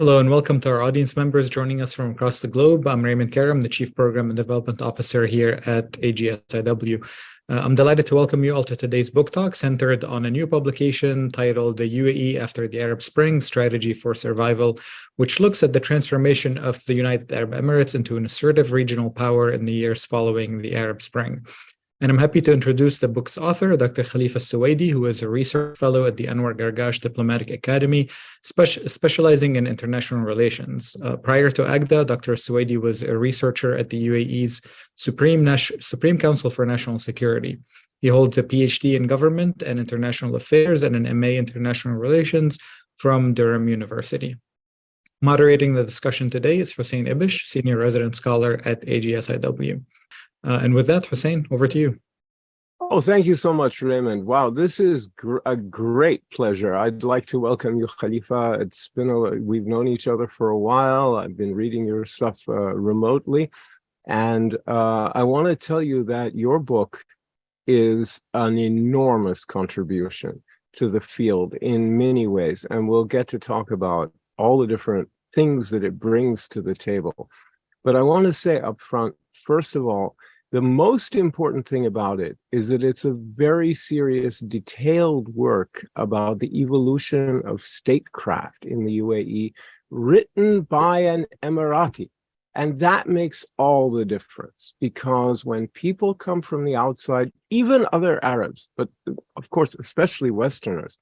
Hello and welcome to our audience members joining us from across the globe. I'm Raymond Karam, the Chief Program and Development Officer here at AGSIW. I'm delighted to welcome you all to today's book talk centered on a new publication titled The UAE After the Arab Spring, Strategy for Survival, which looks at the transformation of the United Arab Emirates into an assertive regional power in the years following the Arab Spring. And I'm happy to introduce the book's author, Dr. Khalifa Al Suwaidi, who is a research fellow at the Anwar Gargash Diplomatic Academy, specializing in international relations. Prior to AGDA, Dr. Suwaidi was a researcher at the UAE's Supreme Council for National Security. He holds a PhD in government and international affairs and an MA international relations from Durham University. Moderating the discussion today is Hussein Ibish, senior resident scholar at AGSIW. And with that, Hussein, over to you. Oh, thank you so much, Raymond. Wow, this is a great pleasure. I'd like to welcome you, Khalifa. It's been we've known each other for a while. I've been reading your stuff remotely. And I want to tell you that your book is an enormous contribution to the field in many ways. And we'll get to talk about all the different things that it brings to the table. But I want to say up front, first of all, the most important thing about it is that it's a very serious, detailed work about the evolution of statecraft in the UAE, written by an Emirati. And that makes all the difference, because when people come from the outside, even other Arabs, but of course, especially Westerners,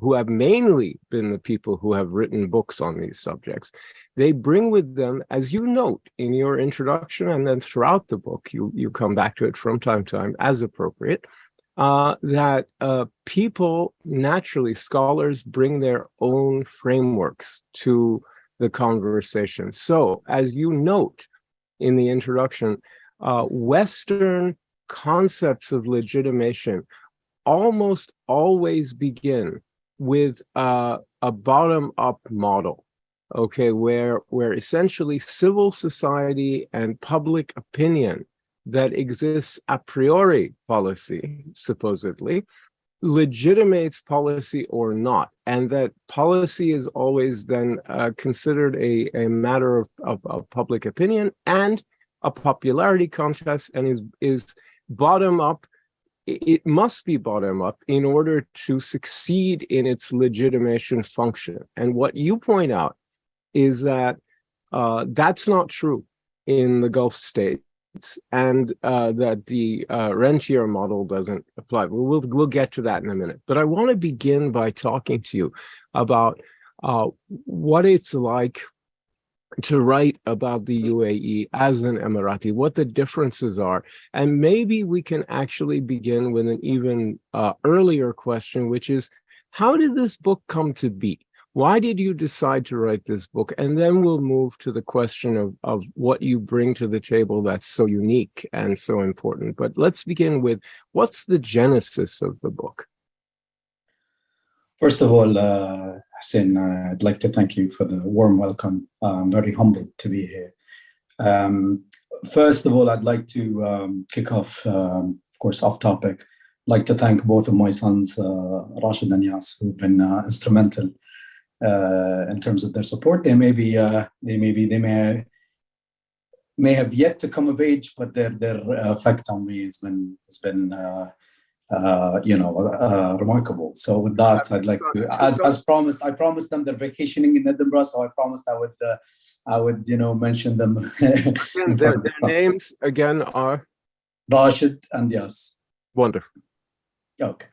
who have mainly been the people who have written books on these subjects, they bring with them, as you note in your introduction, and then throughout the book, you come back to it from time to time as appropriate, that people, naturally, scholars bring their own frameworks to the conversation. So, as you note in the introduction, Western concepts of legitimation almost always begin with a bottom-up model, okay, where essentially civil society and public opinion that exists a priori policy, supposedly, legitimates policy or not, and that policy is always then considered a matter of public opinion and a popularity contest, and is bottom-up. It must be bottom-up in order to succeed in its legitimation function. And what you point out is that that's not true in the Gulf states, and that the rentier model doesn't apply. We'll get to that in a minute. But I want to begin by talking to you about what it's like to write about the UAE as an Emirati, what the differences are. And maybe we can actually begin with an even earlier question, which is, how did this book come to be? Why did you decide to write this book? And then we'll move to the question of what you bring to the table that's so unique and so important. But let's begin with, what's the genesis of the book? First of all, Hussein, I'd like to thank you for the warm welcome. I'm very humbled to be here. First of all, I'd like to kick off, of course, off topic. I'd like to thank both of my sons, Rashid and Yas, who've been instrumental in terms of their support. They may have yet to come of age, but their effect on me has been remarkable. So with that, I'd like to, as promised, I promised them they're vacationing in Edinburgh, so I promised I would mention them. And their names again are Rashid and Yas. Wonderful. Okay.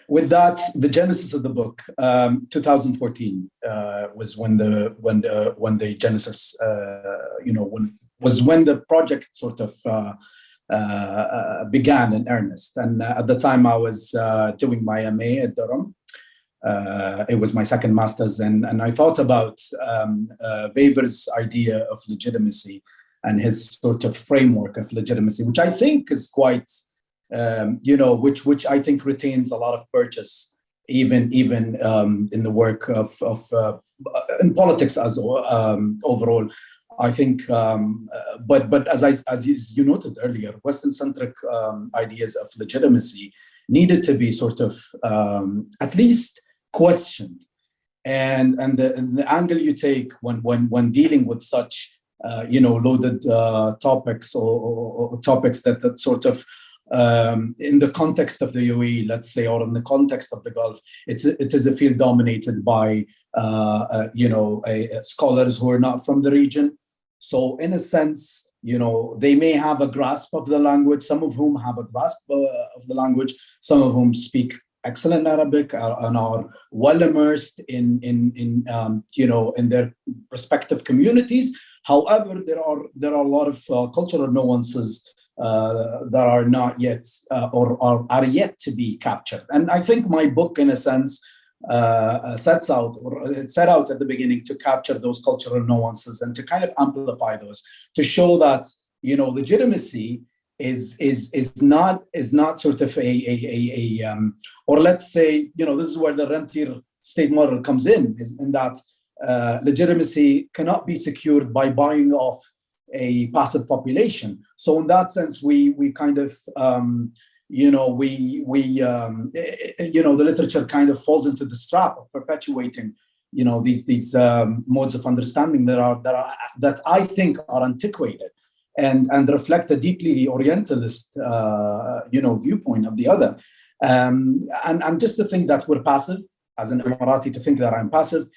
With that, the genesis of the book, 2014 was when the genesis, when the project sort of began in earnest. And at the time I was doing my MA at Durham. It was my second master's, and I thought about Weber's idea of legitimacy and his sort of framework of legitimacy, which I think is quite, which I think retains a lot of purchase, even in the work of in politics as overall. I think, but as you noted earlier, Western-centric ideas of legitimacy needed to be sort of at least questioned and the angle you take when dealing with such loaded topics or topics that sort of in the context of the UAE, let's say, or in the context of the Gulf, it is a field dominated by scholars who are not from the region. So in a sense, they may have a grasp of the language, some of whom have a grasp of the language, some of whom speak excellent Arabic and are well immersed in their respective communities. However, there are a lot of cultural nuances that are not yet or are yet to be captured. And I think my book, in a sense, set out at the beginning to capture those cultural nuances and to kind of amplify those, to show that legitimacy is not sort of or let's say this is where the rentier state model comes in, is in that legitimacy cannot be secured by buying off a passive population. So in that sense, we kind of the literature kind of falls into the trap of perpetuating these modes of understanding that I think are antiquated and reflect a deeply Orientalist viewpoint of the other. And just to think that we're passive, as an Emirati, to think that I'm passive,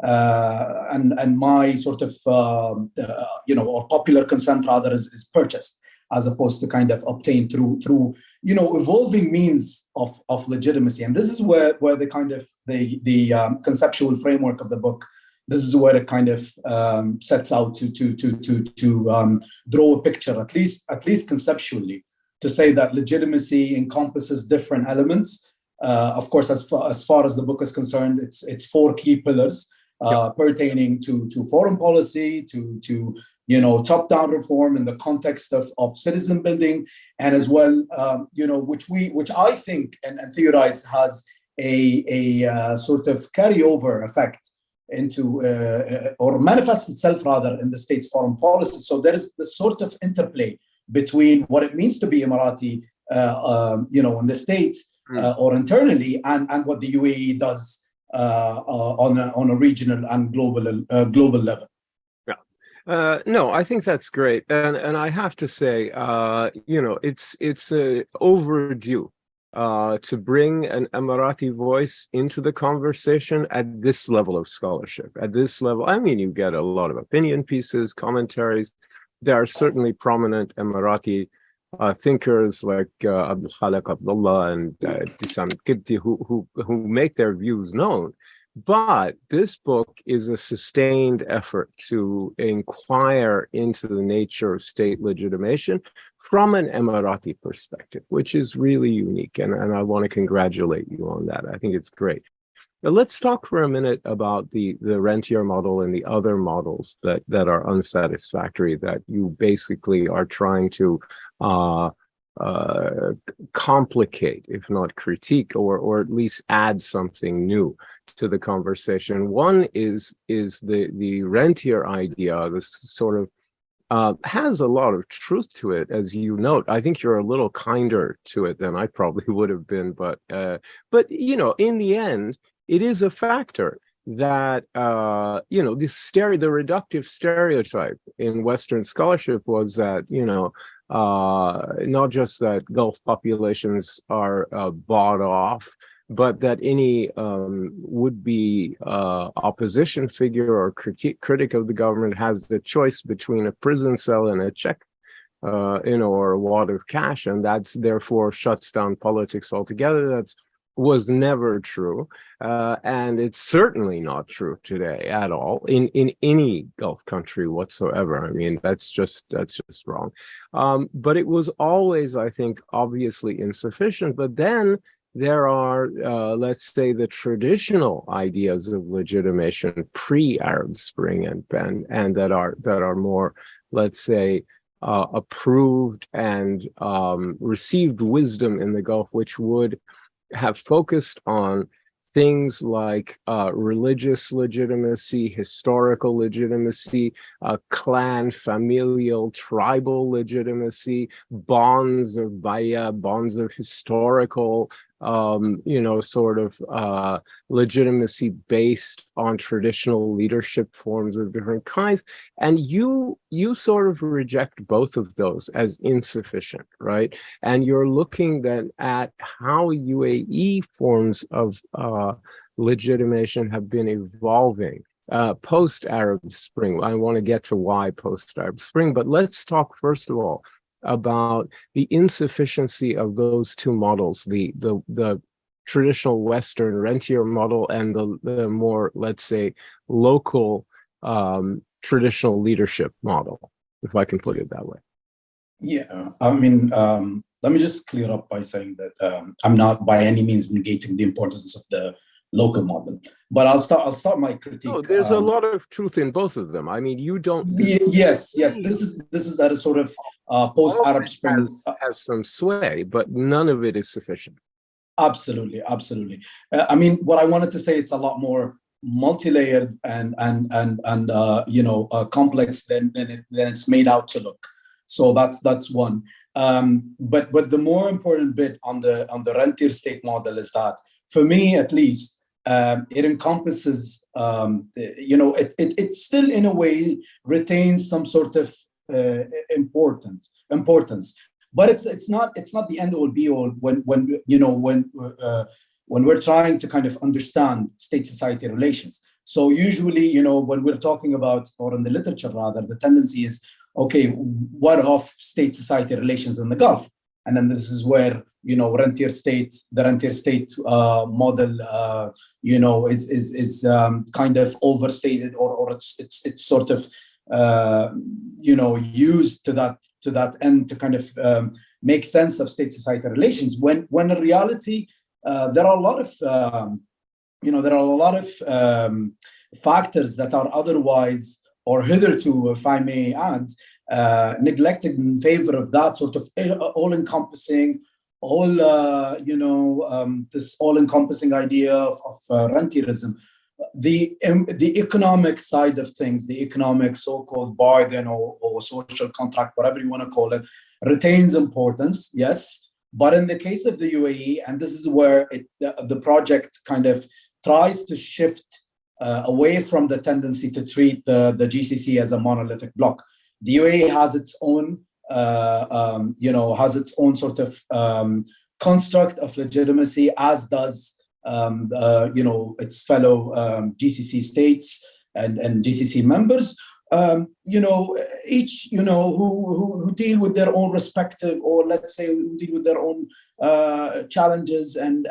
and my sort of or popular consent rather is purchased, as opposed to kind of obtained through evolving means of legitimacy. And this is where the kind of the conceptual framework of the book, this is where it kind of sets out to draw a picture, at least conceptually, to say that legitimacy encompasses different elements. Of course, as far as the book is concerned, it's 4 key pillars pertaining to foreign policy, to top-down reform in the context of citizen building, and as well, which I think and theorize has a sort of carryover effect into or manifests itself rather in the state's foreign policy. So there is this sort of interplay between what it means to be Emirati, in the States or internally, and what the UAE does on a regional and global level. No, I think that's great, and I have to say, it's overdue to bring an Emirati voice into the conversation at this level of scholarship. At this level, I mean, you get a lot of opinion pieces, commentaries. There are certainly prominent Emirati thinkers like Abdul Khaliq Abdullah and Dissam Kibti who make their views known. But this book is a sustained effort to inquire into the nature of state legitimation from an Emirati perspective, which is really unique. And I want to congratulate you on that. I think it's great. Now, let's talk for a minute about the rentier model and the other models that are unsatisfactory, that you basically are trying to complicate, if not critique, or at least add something new to the conversation. One is the rentier idea. This sort of has a lot of truth to it, as you note. I think you're a little kinder to it than I probably would have been, but in the end, it is a factor that the reductive stereotype in Western scholarship was that not just that Gulf populations are bought off, but that any would-be opposition figure or critic of the government has the choice between a prison cell and a check, or a wad of cash, and that's therefore shuts down politics altogether. Was never true, and it's certainly not true today at all in any Gulf country whatsoever. I mean, that's just wrong. But it was always, I think, obviously insufficient. But then there are, let's say, the traditional ideas of legitimation pre-Arab Spring and that are more, let's say, approved and received wisdom in the Gulf, which would have focused on things like religious legitimacy, historical legitimacy, clan, familial, tribal legitimacy, bonds of baya, bonds of historical sort of legitimacy based on traditional leadership forms of different kinds. And you sort of reject both of those as insufficient, right? And you're looking then at how UAE forms of legitimation have been evolving post-Arab Spring. I want to get to why post-Arab Spring, but let's talk first of all about the insufficiency of those two models, the traditional Western rentier model and the more, let's say, local traditional leadership model, if I can put it that way. Yeah, I mean, let me just clear up by saying that I'm not by any means negating the importance of the local model, but I'll start my critique. No, there's a lot of truth in both of them. I mean, you don't. Yes. This is at a sort of post-Arab Spring has some sway, but none of it is sufficient. Absolutely. I mean, what I wanted to say, it's a lot more multi-layered and complex than it's made out to look. So that's one. But the more important bit on the rentier state model is that, for me at least, it encompasses, it still in a way retains some sort of importance, but it's not the end all be all when we're trying to kind of understand state-society relations. So usually, when we're talking about, or in the literature rather, the tendency is, okay, what of state-society relations in the Gulf? And then this is where, the rentier state model, is kind of overstated, or it's sort of, used to that end to kind of make sense of state-society relations. When in reality, there are a lot of, factors that are otherwise, or hitherto, if I may add, neglected in favor of that sort of all-encompassing, this all-encompassing idea of rentierism. The economic side of things, the economic so-called bargain or social contract, whatever you want to call it, retains importance, yes. But in the case of the UAE, and this is where the project kind of tries to shift away from the tendency to treat the GCC as a monolithic bloc. The UAE has its own, sort of construct of legitimacy, as does its fellow GCC states and GCC members. Each who deal with their own respective, or let's say who deal with their own challenges and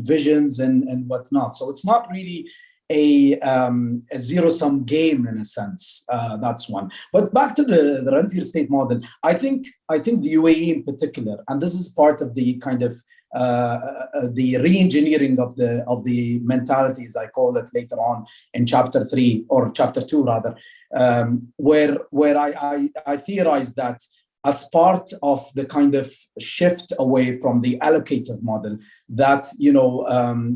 visions and whatnot. So it's not really a zero-sum game in a sense. That's one. But back to the rentier state model, I think the UAE in particular, and this is part of the kind of the re-engineering of the mentality, as I call it later on in chapter 3 or chapter 2 rather, where I theorize that as part of the kind of shift away from the allocative model that Giacomo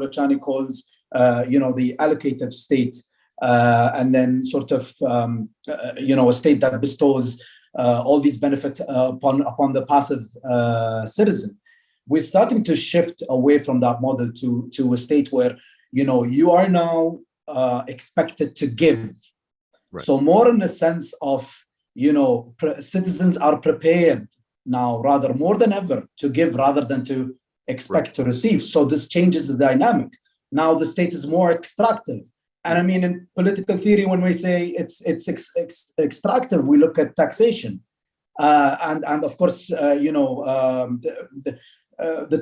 Luciani calls the allocative state, and then sort of a state that bestows all these benefits upon the passive citizen. We're starting to shift away from that model to a state where you are now expected to give. Right. So more in the sense of citizens are prepared now, rather more than ever, to give rather than to expect to receive. So this changes the dynamic. Now the state is more extractive. And I mean, in political theory, when we say it's extractive, we look at taxation, and of course, the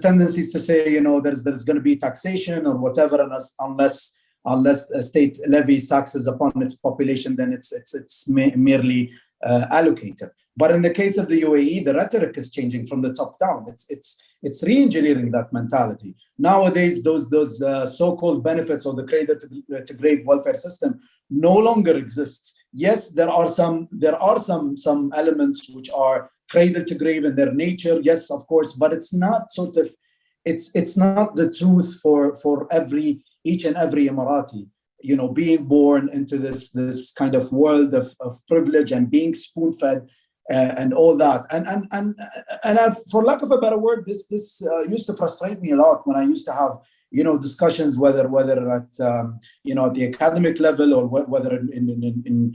tendency is to say, there's going to be taxation or whatever, unless a state levies taxes upon its population, then it's merely allocated. But in the case of the UAE, the rhetoric is changing from the top down. It's re-engineering that mentality. Nowadays, those so-called benefits or the cradle to grave welfare system no longer exists. Yes, there are some elements which are cradle to grave in their nature. Yes, of course, but it's not sort of it's not the truth for each and every Emirati. Being born into this kind of world of privilege and being spoon-fed and all that. And for lack of a better word, this used to frustrate me a lot when I used to have discussions, whether at at the academic level, or whether in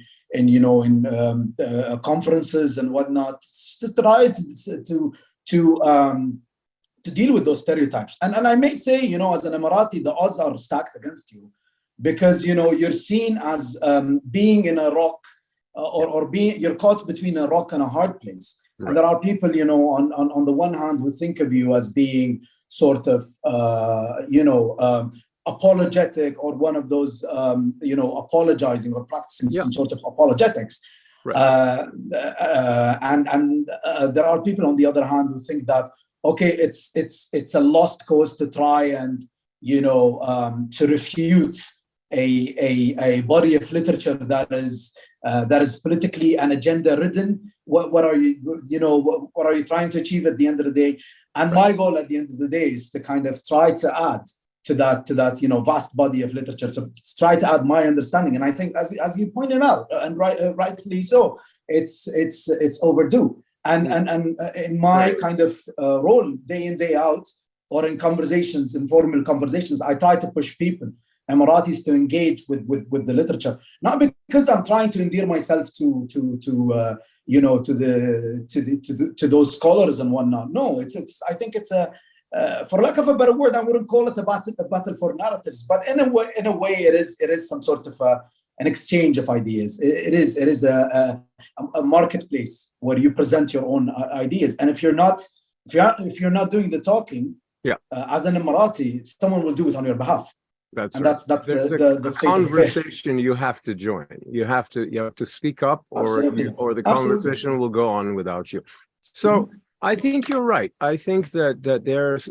conferences and whatnot, to try to deal with those stereotypes. And I may say, as an Emirati, the odds are stacked against you, because you're seen as being in a rock, or you're caught between a rock and a hard place. Right. And there are people, on the one hand, who think of you as being sort of, apologetic, or one of those, apologizing or practicing some sort of apologetics. Right. And there are people, on the other hand, who think that, okay, it's a lost cause to try and, to refute a body of literature that is politically and agenda ridden. What are you, what are you trying to achieve at the end of the day? And my goal at the end of the day is to kind of try to add to that vast body of literature, to try to add my understanding. And I think, as you pointed out, and rightly so, it's overdue. And in my kind of role, day in, day out, or in conversations, informal conversations, I try to push people, Emiratis, to engage with the literature, not because I'm trying to endear myself to those scholars and whatnot. No, I think it's a for lack of a better word, I wouldn't call it a battle for narratives, but in a way, it is some sort of an exchange of ideas. It is a marketplace where you present your own ideas, and if you're not doing the talking, as an Emirati, someone will do it on your behalf. That's and right. That's the conversation you have to join. You have to speak up, or the conversation will go on without you. So I think you're right. I think that there's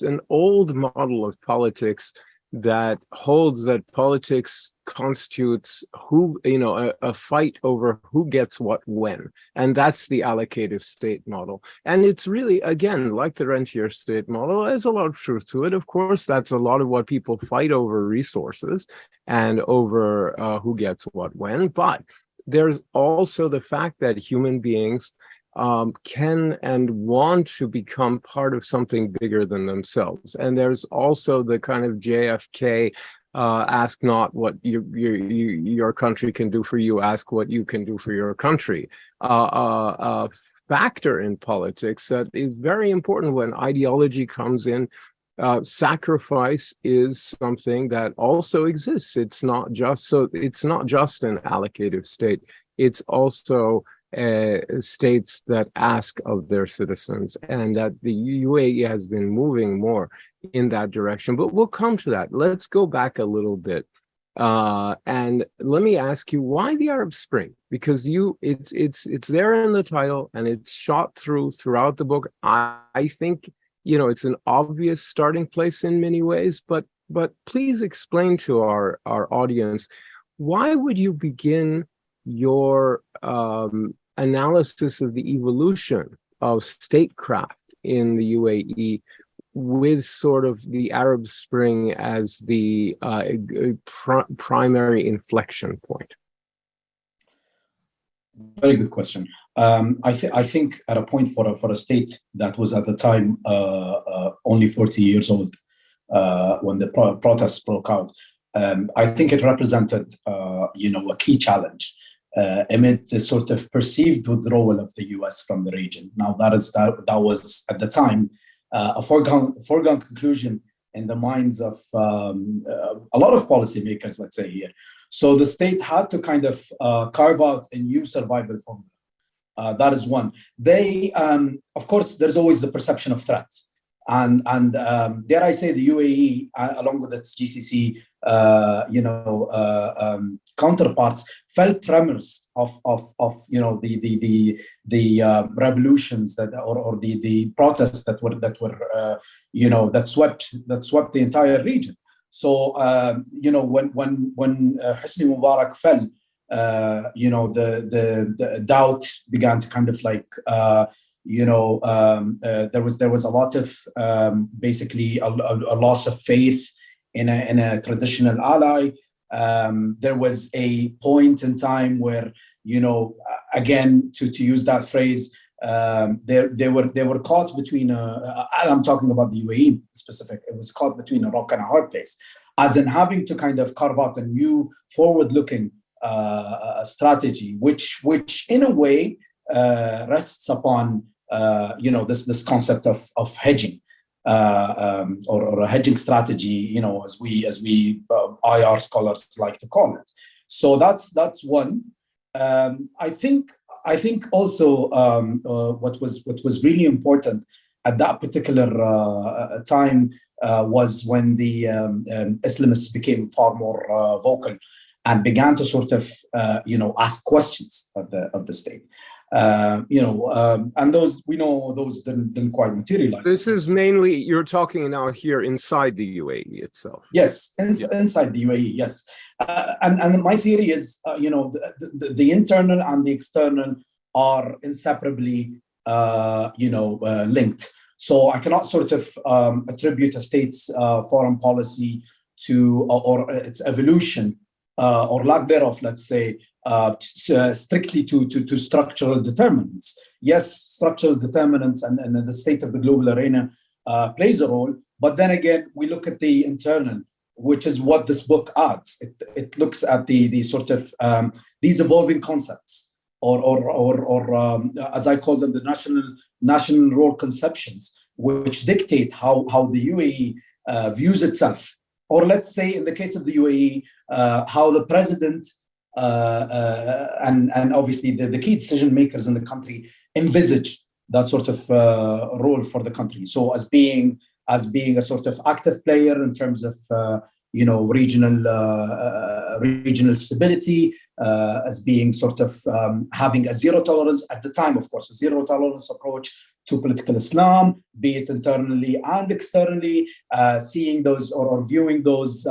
an old model of politics that holds that politics constitutes a fight over who gets what when, and that's the allocative state model. And it's really, again, like the rentier state model. There's a lot of truth to it. Of course, that's a lot of what people fight over, resources and over who gets what when. But there's also the fact that human beings can and want to become part of something bigger than themselves. And there's also the kind of JFK, ask not what your country can do for you, ask what you can do for your country, factor in politics that is very important when ideology comes in. Sacrifice is something that also exists. It's not just an allocative state. It's also states that ask of their citizens, and that the UAE has been moving more in that direction. But we'll come to that. Let's go back a little bit, and let me ask you, why the Arab Spring? Because it's there in the title, and it's shot throughout the book. I think it's an obvious starting place in many ways, but please explain to our audience, why would you begin your analysis of the evolution of statecraft in the UAE with sort of the Arab Spring as the primary inflection point? Very good question. I think at a point for a state that was at the time only 40 years old when the protests broke out, I think it represented a key challenge amid the sort of perceived withdrawal of the US from the region. Now that was at the time a foregone conclusion in the minds of a lot of policymakers, let's say here. So the state had to kind of carve out a new survival formula. That is one. They, of course, there's always the perception of threat. And dare I say, the UAE, along with its GCC, counterparts, felt tremors of the revolutions or the protests that swept the entire region. So when Hosni Mubarak fell, the doubt began to kind of like. There was a lot of basically a loss of faith in a traditional ally. There was a point in time where again, to use that phrase, they were caught between and I'm talking about the UAE specific. It was caught between a rock and a hard place, as in having to kind of carve out a new forward-looking strategy, which in a way rests upon this concept of hedging. Or a hedging strategy, as we IR scholars like to call it. So that's one. I think also what was really important at that particular time was when the Islamists became far more vocal and began to sort of ask questions of the state. And those didn't quite materialize. This is mainly, you're talking now here inside the UAE itself. Yes, inside the UAE, yes. And my theory is, the internal and the external are inseparably, linked. So I cannot sort of attribute a state's foreign policy to or its evolution or lack thereof, let's say, strictly to structural determinants. Yes, structural determinants and the state of the global arena plays a role, but then again, we look at the internal, which is what this book adds. It looks at the sort of these evolving concepts, or as I call them, the national role conceptions, which dictate how the UAE views itself, or let's say in the case of the UAE, how the president and obviously the key decision makers in the country envisage that sort of role for the country. So as being a sort of active player in terms of regional stability, as being sort of having a zero tolerance at the time, of course, a zero tolerance approach to political Islam, be it internally and externally, seeing those or viewing those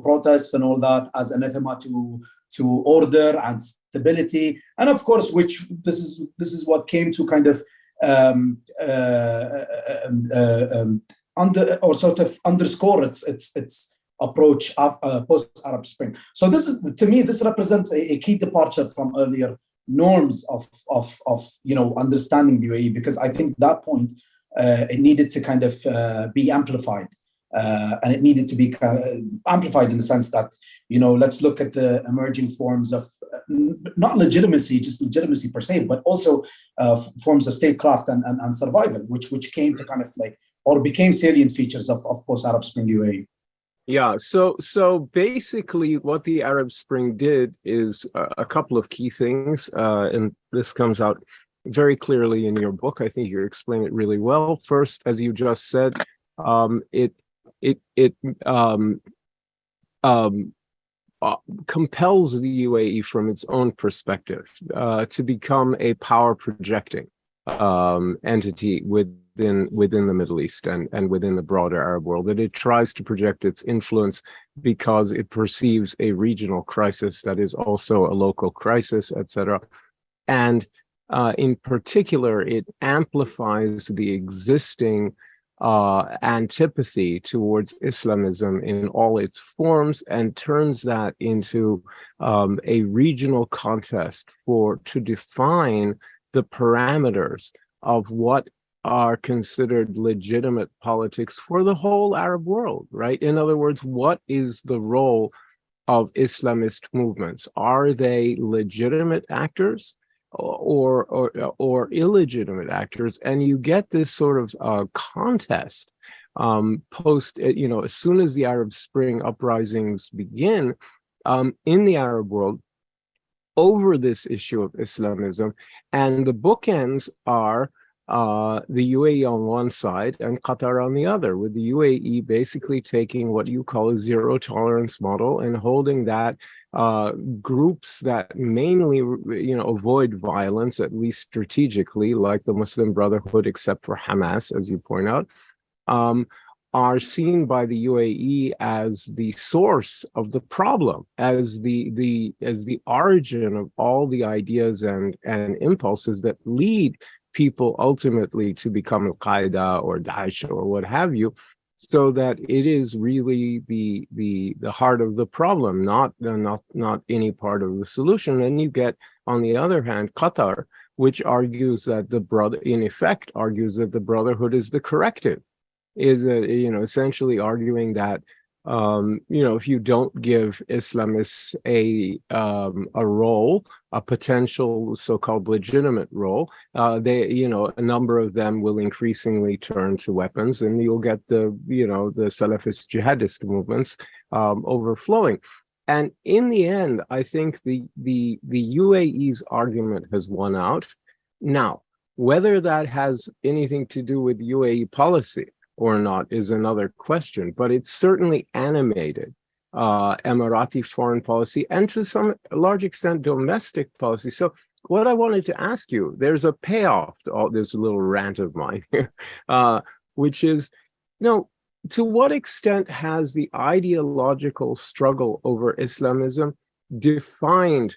protests and all that as anathema to order and stability, and of course, which this is what came to kind of underscore its approach post Arab Spring. So this represents a key departure from earlier norms of understanding the UAE, because I think that point it needed to kind of be amplified, and it needed to be amplified in the sense that let's look at the emerging forms of not just legitimacy per se, but also forms of statecraft and survival, which came to kind of or became salient features of post-Arab Spring UAE. Yeah, so basically what the Arab Spring did is a couple of key things, and this comes out very clearly in your book. I think you explain it really well. First, as you just said, it compels the UAE from its own perspective to become a power projecting entity within the Middle East and within the broader Arab world, that it tries to project its influence because it perceives a regional crisis that is also a local crisis, etc. And in particular, it amplifies the existing antipathy towards Islamism in all its forms and turns that into a regional contest to define the parameters of what are considered legitimate politics for the whole Arab world, right? In other words, what is the role of Islamist movements? Are they legitimate actors or illegitimate actors? And you get this sort of contest post, as soon as the Arab Spring uprisings begin in the Arab world over this issue of Islamism, and the bookends are the UAE on one side and Qatar on the other, with the UAE basically taking what you call a zero tolerance model and holding that groups that mainly, avoid violence, at least strategically, like the Muslim Brotherhood, except for Hamas, as you point out, are seen by the UAE as the source of the problem, as the origin of all the ideas and impulses that lead people ultimately to become Al-Qaeda or Daesh or what have you. so that it is really the heart of the problem, not any part of the solution. And you get, on the other hand, Qatar, which argues that in effect argues that the Brotherhood is the corrective, is essentially arguing that if you don't give Islamists a role, a potential so-called legitimate role, a number of them will increasingly turn to weapons, and you'll get the Salafist jihadist movements overflowing. And in the end, I think the UAE's argument has won out. Now, whether that has anything to do with UAE policy or not is another question, but it certainly animated Emirati foreign policy and to some large extent domestic policy. So what I wanted to ask you, there's a payoff to all this little rant of mine here, which is, to what extent has the ideological struggle over Islamism defined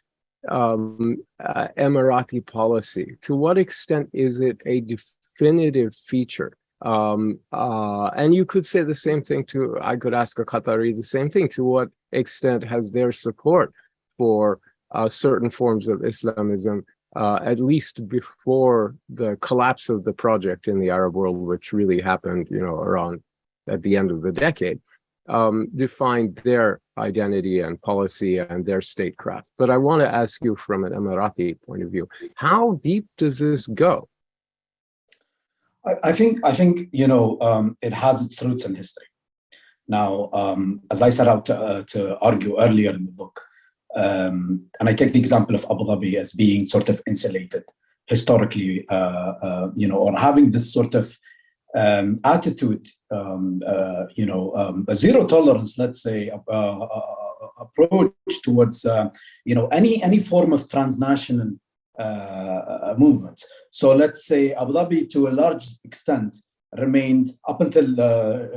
Emirati policy? To what extent is it a definitive feature? And you could say the same thing I could ask a Qatari the same thing. To what extent has their support for certain forms of Islamism, at least before the collapse of the project in the Arab world, which really happened, around at the end of the decade, defined their identity and policy and their statecraft? But I want to ask you from an Emirati point of view, how deep does this go? I think it has its roots in history. Now, as I set out to argue earlier in the book, and I take the example of Abu Dhabi as being sort of insulated historically, or having this sort of attitude, a zero tolerance, let's say, approach towards any form of transnational movements. So let's say Abu Dhabi, to a large extent, remained up until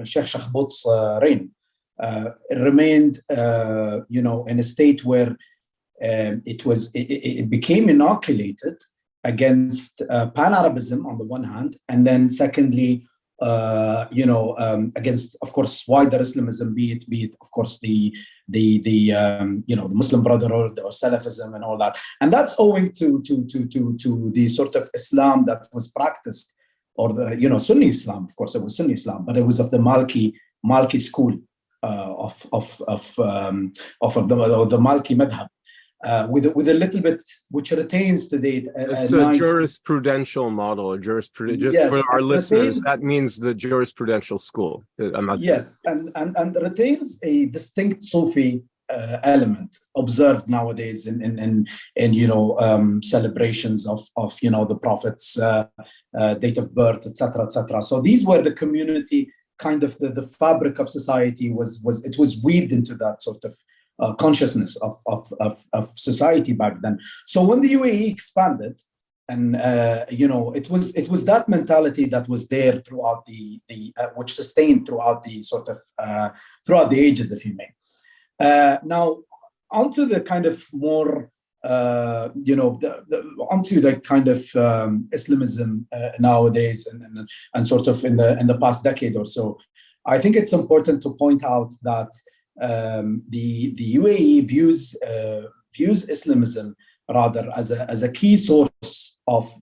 Sheikh Shakhbut's reign. It remained, in a state where it became inoculated against pan-Arabism on the one hand, and then secondly, against, of course, wider Islamism, be it, of course, the Muslim Brotherhood or Salafism and all that, and that's owing to the sort of Islam that was practiced, or the Sunni Islam. Of course, it was Sunni Islam, but it was of the Malki school of the Malki madhab. With a little bit, which retains today. It's a nice jurisprudential model. Yes, for our listeners, that means the jurisprudential school. Yes, and retains a distinct Sufi element observed nowadays in celebrations of the Prophet's date of birth, etc., etc. So these were the community, kind of the fabric of society was weaved into that sort of consciousness of society back then. So when the UAE expanded, and it was that mentality that was there throughout the which sustained throughout the sort of throughout the ages, if you may. Now onto the kind of more onto the kind of Islamism nowadays and sort of in the past decade or so. I think it's important to point out that the UAE views Islamism rather as a key source of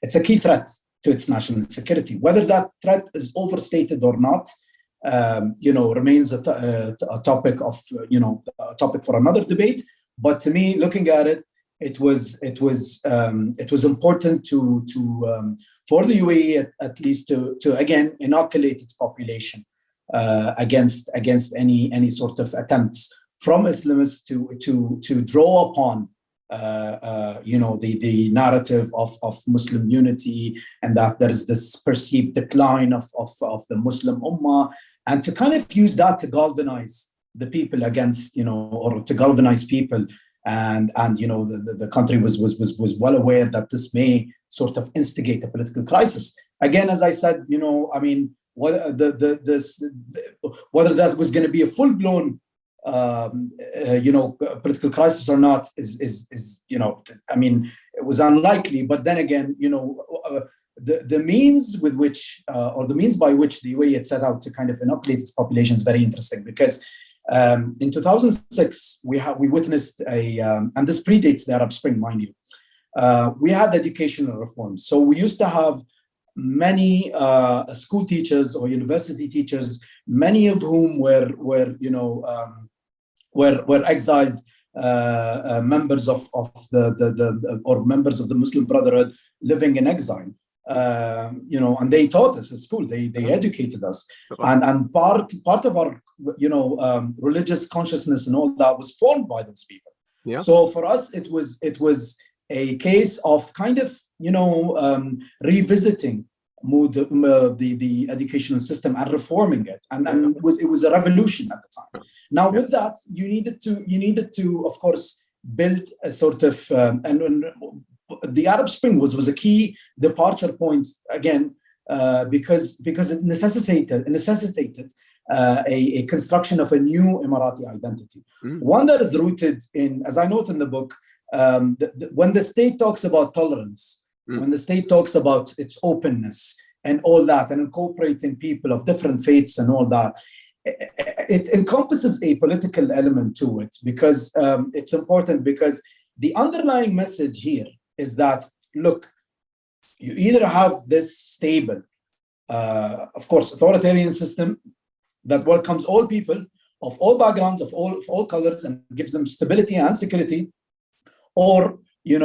it's a key threat to its national security. Whether that threat is overstated or not, remains a topic of a topic for another debate. But to me, looking at it, it was important to for the UAE at least to again inoculate its population against any sort of attempts from Islamists to draw upon the narrative of Muslim unity, and that there is this perceived decline of the Muslim Ummah, and to kind of use that to galvanize the people against, or to galvanize people. And the country was well aware that this may sort of instigate a political crisis. Again, as I said, whether that was going to be a full-blown political crisis or not is it was unlikely. But then again, the means with which, or the means by which the UAE had set out to kind of inoculate its population is very interesting, because in 2006 we witnessed and this predates the Arab Spring, mind you. We had educational reforms. So we used to have many school teachers or university teachers, many of whom were exiled members of or members of the Muslim Brotherhood living in exile. And they taught us at school. They educated us, and part of our religious consciousness and all that was formed by those people. Yeah. So for us, it was a case of kind of revisiting the educational system and reforming it, and it was a revolution at the time. Now with that, you needed to of course build a sort of and the Arab Spring was a key departure point again, because it necessitated a construction of a new Emirati identity, one that is rooted in, as I note in the book, when the state talks about tolerance, when the state talks about its openness and all that, and incorporating people of different faiths and all that, it encompasses a political element to it, because it's important, because the underlying message here is that, look, you either have this stable, of course, authoritarian system that welcomes all people of all backgrounds, of all colors, and gives them stability and security, or you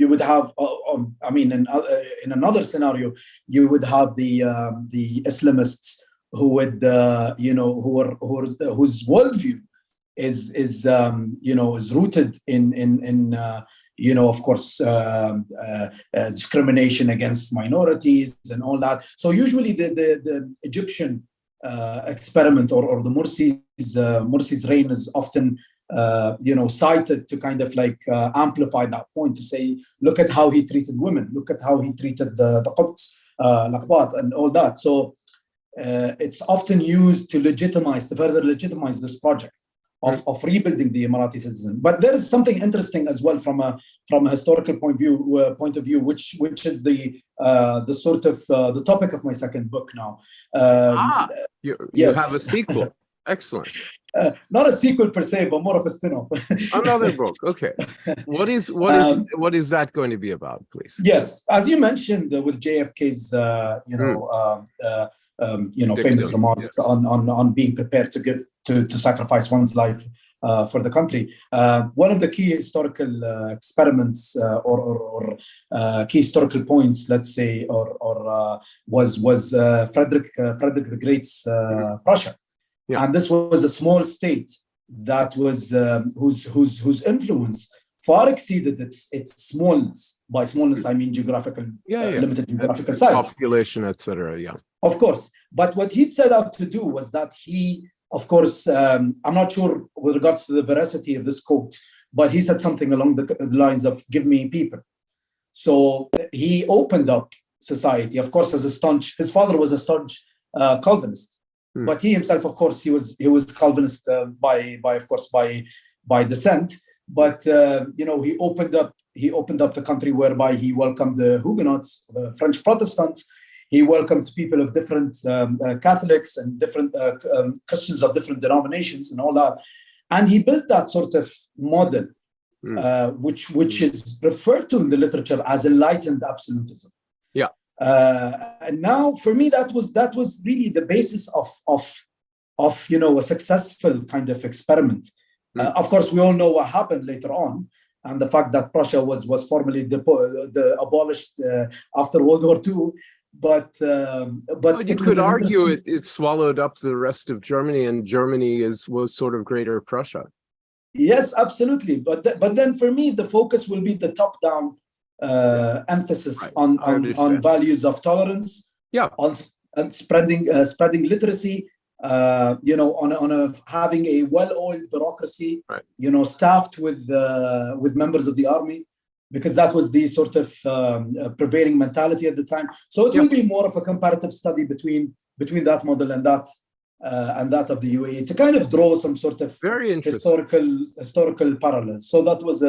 would have, in another scenario, you would have the Islamists who would whose worldview is rooted in of course discrimination against minorities and all that. So usually the Egyptian experiment or the Morsi's reign is often cited to kind of like amplify that point, to say, look at how he treated women, look at how he treated the Qubts, Laqbat, and all that. So it's often used to further legitimize this project of rebuilding the Emirati citizen. But there is something interesting as well from a historical point of view, which is the sort of the topic of my second book now. You have a sequel. Excellent. Not a sequel per se, but more of a spin-off. Another book. Okay. What is that going to be about, please? Yes, as you mentioned, with JFK's famous remarks on being prepared to sacrifice one's life for the country. One of the key historical experiments or key historical points, let's say, was Frederick the Great's Prussia. Yeah. And this was a small state that was whose influence far exceeded its smallness. By smallness, I mean limited geographical size, population, etc. Yeah, of course. But what he set out to do was that he, of course, I'm not sure with regards to the veracity of this quote, but he said something along the lines of "Give me people." So he opened up society. Of course, his father was a staunch Calvinist. But he himself, of course, he was Calvinist by descent. But he opened up the country, whereby he welcomed the Huguenots, the French Protestants. He welcomed people of different Catholics and different Christians of different denominations and all that. And he built that sort of model, which is referred to in the literature as enlightened absolutism. Yeah. And now, for me, that was really the basis of a successful kind of experiment. Of course, we all know what happened later on, and the fact that Prussia was formally abolished after World War II. But you could argue it swallowed up the rest of Germany, and Germany was sort of Greater Prussia. Yes, absolutely. But then for me, the focus will be the top-down emphasis on values of tolerance, on spreading literacy, on having a well-oiled bureaucracy, staffed with members of the army, because that was the sort of prevailing mentality at the time. So it will be more of a comparative study between that model and that of the UAE, to kind of draw some sort of very historical parallels. So that was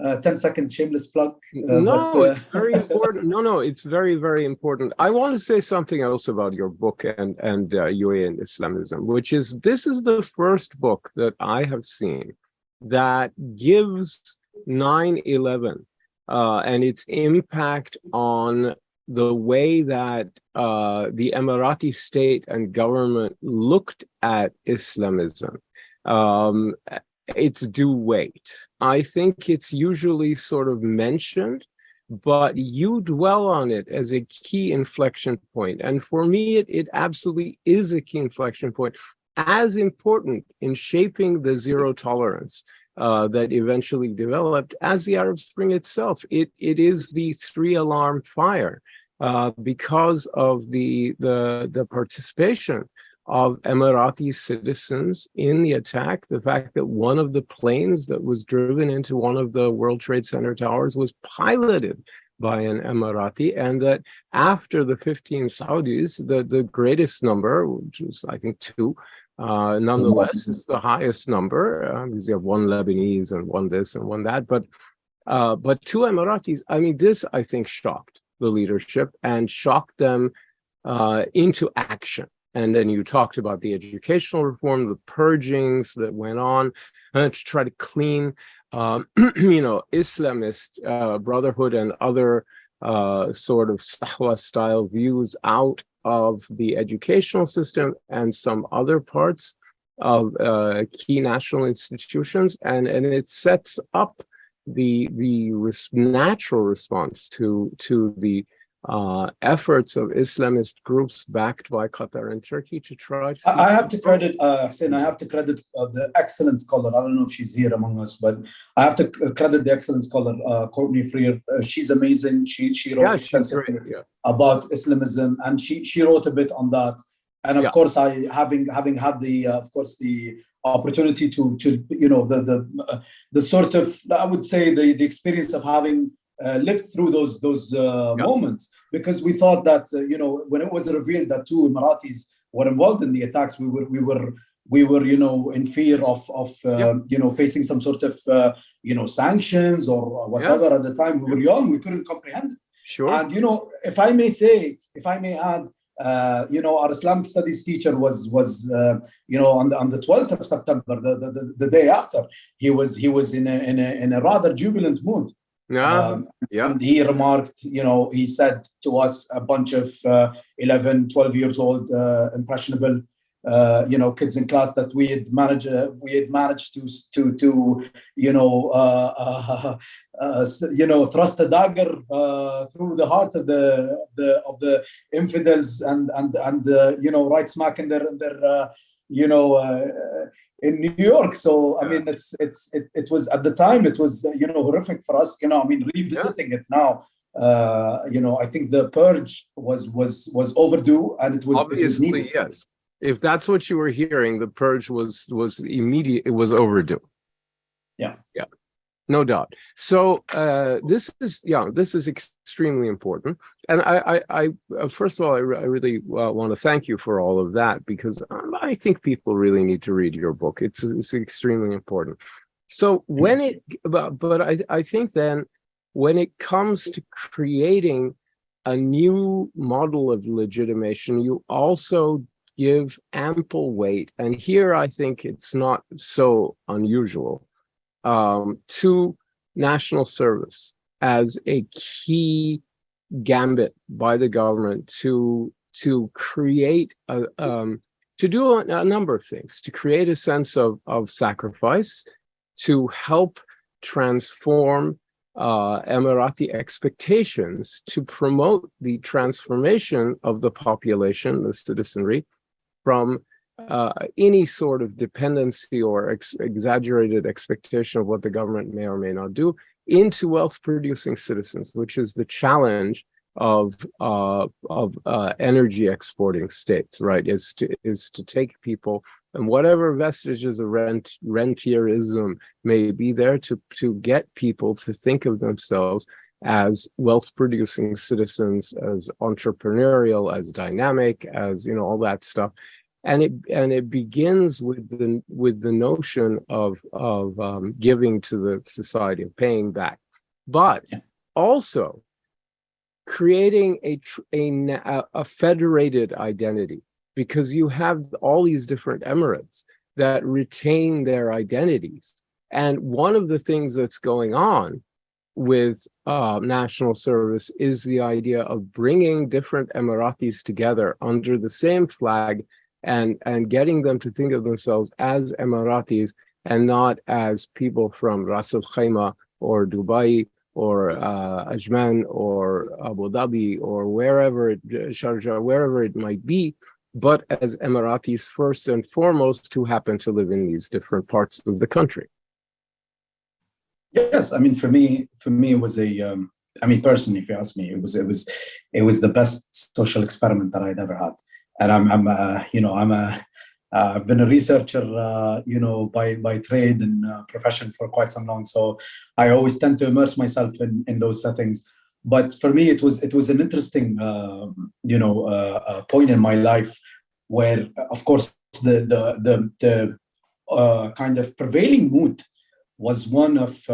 10-second shameless plug. No, it's very important. No, it's very, very important. I want to say something else about your book and UAE and Islamism, which is this is the first book that I have seen that gives 9/11 and its impact on the way that the Emirati state and government looked at Islamism. Its due weight. I think it's usually sort of mentioned, but you dwell on it as a key inflection point. And for me, it absolutely is a key inflection point, as important in shaping the zero tolerance that eventually developed as the Arab Spring itself. It is the three-alarm fire because of the participation of Emirati citizens in the attack, the fact that one of the planes that was driven into one of the World Trade Center towers was piloted by an Emirati, and that after the 15 Saudis, the greatest number, which was I think 2, nonetheless is the highest number, because you have one Lebanese and one this and one that, but 2 Emiratis. I mean, this I think shocked the leadership and shocked them into action. And then you talked about the educational reform, the purgings that went on to try to clean, Islamist Brotherhood and other sort of Sahwa-style views out of the educational system and some other parts of key national institutions. And it sets up the natural response to the efforts of Islamist groups backed by Qatar and Turkey to try to... I have to credit, Hussein, I have to credit the excellent scholar. I don't know if she's here among us, but I have to credit the excellent scholar, Courtney Freer. She's amazing. She wrote extensively about Islamism, and she wrote a bit on that. And of course, I having had the opportunity to the sort of, I would say, the experience of having lived through those moments, because we thought that when it was revealed that 2 Emiratis were involved in the attacks, we were in fear of facing some sort of sanctions or whatever. At the time we were young, we couldn't comprehend it. Sure. And if I may add, our Islamic studies teacher was on the 12th of September, the day after, he was in a rather jubilant mood. And he remarked, he said to us, a bunch of 11, 12 years old, impressionable, kids in class, that we had managed to thrust a dagger through the heart of the infidels and right smack in their in New York. So I mean, it was, at the time, it was horrific for us. Revisiting it now, I think the purge was overdue, and it was obviously, it was needed. Yes. If that's what you were hearing, the purge was immediate. It was overdue. Yeah. No doubt. So this is extremely important. And I first of all, I really want to thank you for all of that, because I think people really need to read your book. It's extremely important. So I think then when it comes to creating a new model of legitimation, you also give ample weight, and here I think it's not so unusual, to national service as a key gambit by the government to create to do a number of things, to create a sense of sacrifice, to help transform Emirati expectations, to promote the transformation of the population, the citizenry, from any sort of dependency or exaggerated expectation of what the government may or may not do, into wealth-producing citizens, which is the challenge of energy exporting states, right? Is to take people, and whatever vestiges of rentierism may be there, to get people to think of themselves as wealth-producing citizens, as entrepreneurial, as dynamic, as all that stuff. and it begins with the notion of giving to the society, of paying back, but also creating a federated identity, because you have all these different emirates that retain their identities. And one of the things that's going on with national service is the idea of bringing different Emiratis together under the same flag and getting them to think of themselves as Emiratis and not as people from Ras Al Khaimah or Dubai or Ajman or Abu Dhabi or Sharjah, wherever it might be, but as Emiratis first and foremost who happen to live in these different parts of the country. Yes, I mean, for me, it was personally, if you ask me, it was the best social experiment that I'd ever had. And I've been a researcher, by trade and profession for quite some long. So I always tend to immerse myself in those settings. But for me, it was an interesting, point in my life where, of course, the kind of prevailing mood was one of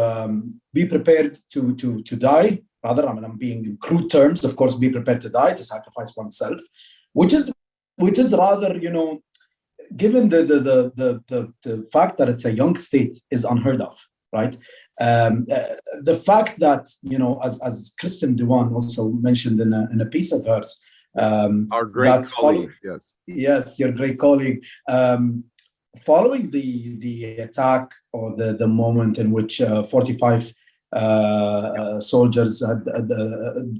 be prepared to die. Rather, I'm being in crude terms, of course, be prepared to die, to sacrifice oneself, which is rather, given the fact that it's a young state is unheard of, right? The fact that, as Kristen Dewan also mentioned in a piece of hers, our great colleague, yes, your great colleague, following the attack or the moment in which 45 soldiers had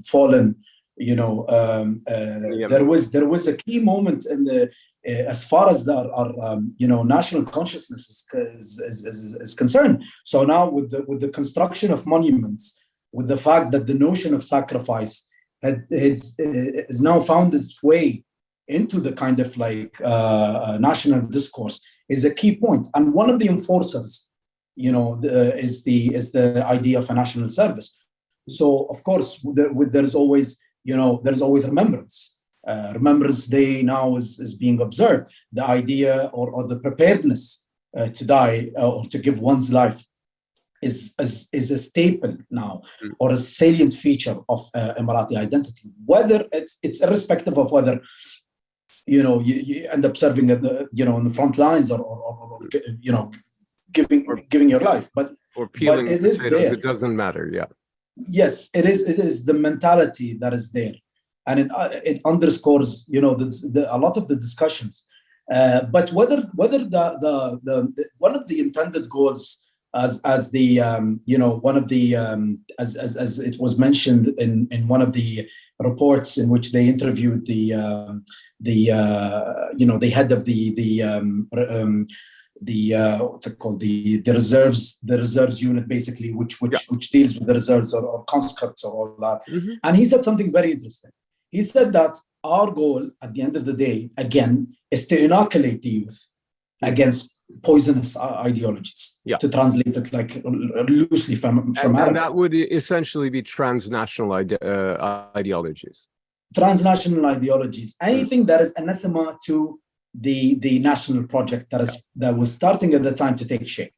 fallen, there was a key moment in the as far as our national consciousness is concerned. So now with the construction of monuments, with the fact that the notion of sacrifice has now found its way into the kind of national discourse, is a key point. And one of the enforcers, is the idea of a national service. So of course, there's always remembrance. Remembrance Day now is being observed. The idea or the preparedness to die or to give one's life is a staple now, or a salient feature of Emirati identity. Whether it's irrespective of whether you end up serving at in the front lines or giving your life, but peeling it is there. It doesn't matter. Yeah. Yes, it is. It is the mentality that is there, and it underscores a lot of the discussions. But whether the one of the intended goals, as it was mentioned in one of the reports in which they interviewed the head of what's it called, the reserves unit, basically, which deals with the reserves or conscripts or all that. Mm-hmm. And he said something very interesting. He said that our goal at the end of the day, again, is to inoculate the youth against poisonous ideologies, to translate it loosely from Arabic. And that would essentially be transnational ideologies. Transnational ideologies, anything that is anathema to the national project that was starting at the time to take shape.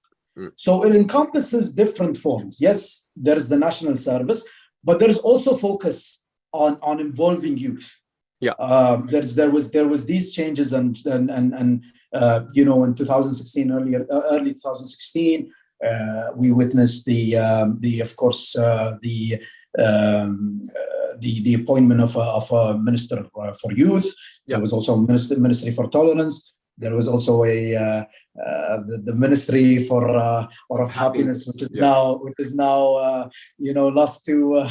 So it encompasses different forms. Yes, there is the national service, but there's also focus on involving youth. There was these changes and in 2016, early 2016, we witnessed the appointment of a minister for youth. There was also a ministry for tolerance. There was also the ministry for of happiness, which is now lost to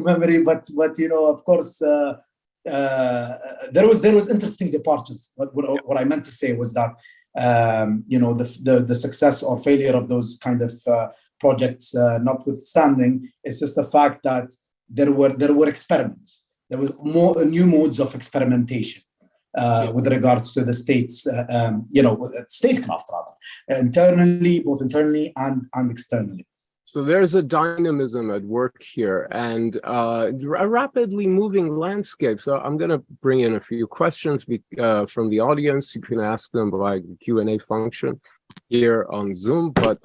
memory. But of course, there was interesting departures. What I meant to say was that the success or failure of those kind of projects notwithstanding, it's just the fact that there were experiments. There was more new modes of experimentation with regards to the state's, statecraft rather, both internally and externally. So there's a dynamism at work here and a rapidly moving landscape. So I'm going to bring in a few questions from the audience. You can ask them by the Q&A function here on Zoom, but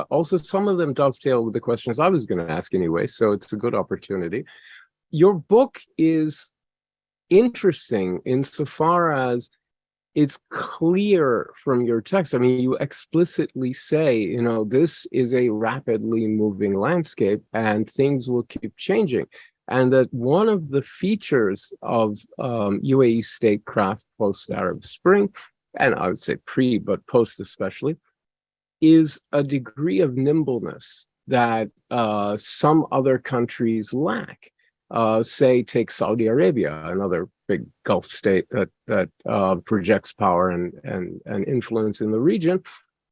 also some of them dovetail with the questions I was going to ask anyway. So it's a good opportunity. Your book is interesting insofar as it's clear from your text. I mean, you explicitly say, you know, this is a rapidly moving landscape and things will keep changing. And that one of the features of UAE statecraft post-Arab Spring, and I would say pre, but post especially, is a degree of nimbleness that some other countries lack. Say, take Saudi Arabia, another big Gulf state that projects power and influence in the region.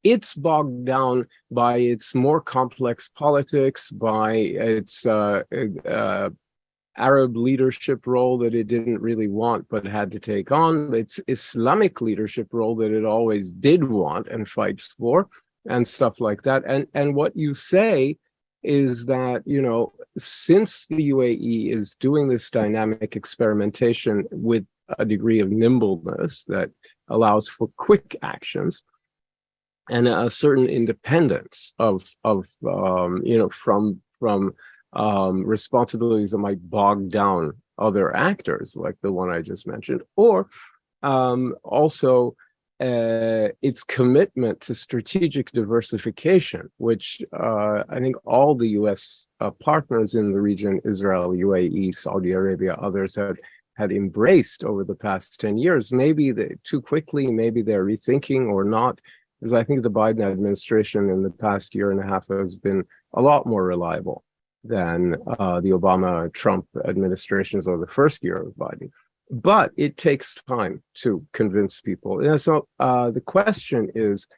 It's bogged down by its more complex politics, by its Arab leadership role that it didn't really want but had to take on, its Islamic leadership role that it always did want and fights for, and stuff like that. And what you say is that, you know, since the UAE is doing this dynamic experimentation with a degree of nimbleness that allows for quick actions and a certain independence of you know, from responsibilities that might bog down other actors, like the one I just mentioned, or also its commitment to strategic diversification, which I think all the U.S. Partners in the region, Israel, UAE, Saudi Arabia, others had embraced over the past 10 years. Maybe too quickly, maybe they're rethinking or not, because I think the Biden administration in the past year and a half has been a lot more reliable than the Obama-Trump administrations of the first year of Biden. But it takes time to convince people. And so the question is,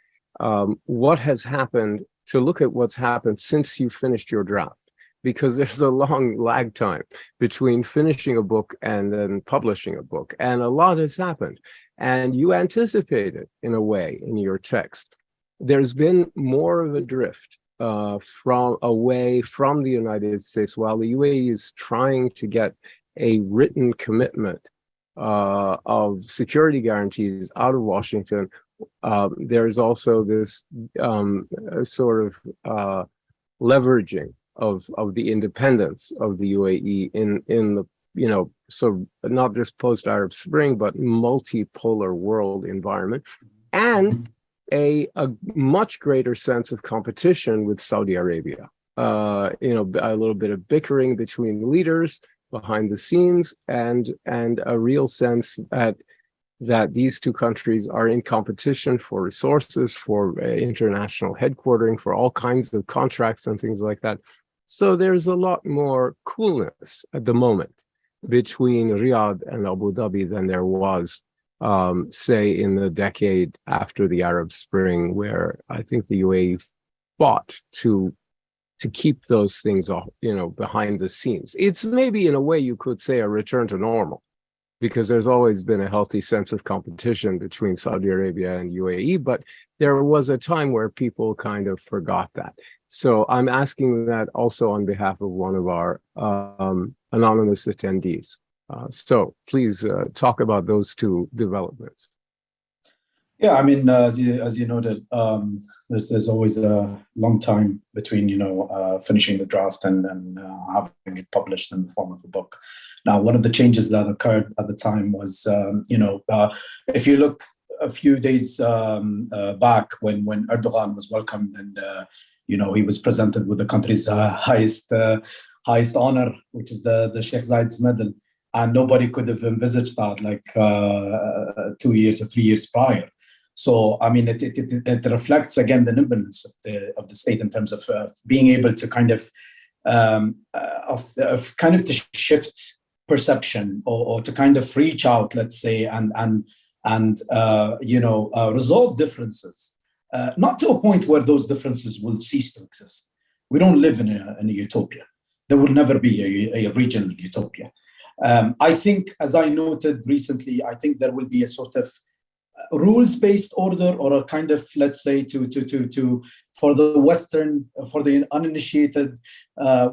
what has happened, to look at what's happened since you finished your draft? Because there's a long lag time between finishing a book and then publishing a book. And a lot has happened. And you anticipate it in a way in your text. There's been more of a drift away from the United States, while the UAE is trying to get a written commitment of security guarantees out of Washington. There's also this sort of leveraging of the independence of the UAE in the, you know, so not just post-Arab Spring, but multipolar world environment, and a much greater sense of competition with Saudi Arabia. You know, a little bit of bickering between leaders behind the scenes, and a real sense that these two countries are in competition for resources, for international headquartering, for all kinds of contracts and things like that. So there's a lot more coolness at the moment between Riyadh and Abu Dhabi than there was, say, in the decade after the Arab Spring, where I think the UAE fought to keep those things, you know, behind the scenes. It's maybe in a way you could say a return to normal, because there's always been a healthy sense of competition between Saudi Arabia and UAE, but there was a time where people kind of forgot that. So I'm asking that also on behalf of one of our anonymous attendees. So please talk about those two developments. Yeah, I mean, as you noted, there's always a long time between, you know, finishing the draft and having it published in the form of a book. Now, one of the changes that occurred at the time was, you know, if you look a few days back when Erdogan was welcomed and, you know, he was presented with the country's highest honor, which is the Sheikh Zayed's medal, and nobody could have envisaged that like 2 years or 3 years prior. So, I mean, it reflects again the nimbleness of the state in terms of being able to kind of to shift perception or to kind of reach out, let's say, and you know, resolve differences, not to a point where those differences will cease to exist. We don't live in a utopia. There will never be a regional utopia. I think, as I noted recently, I think there will be a sort of rules-based order, or a kind of, let's say, for the uninitiated,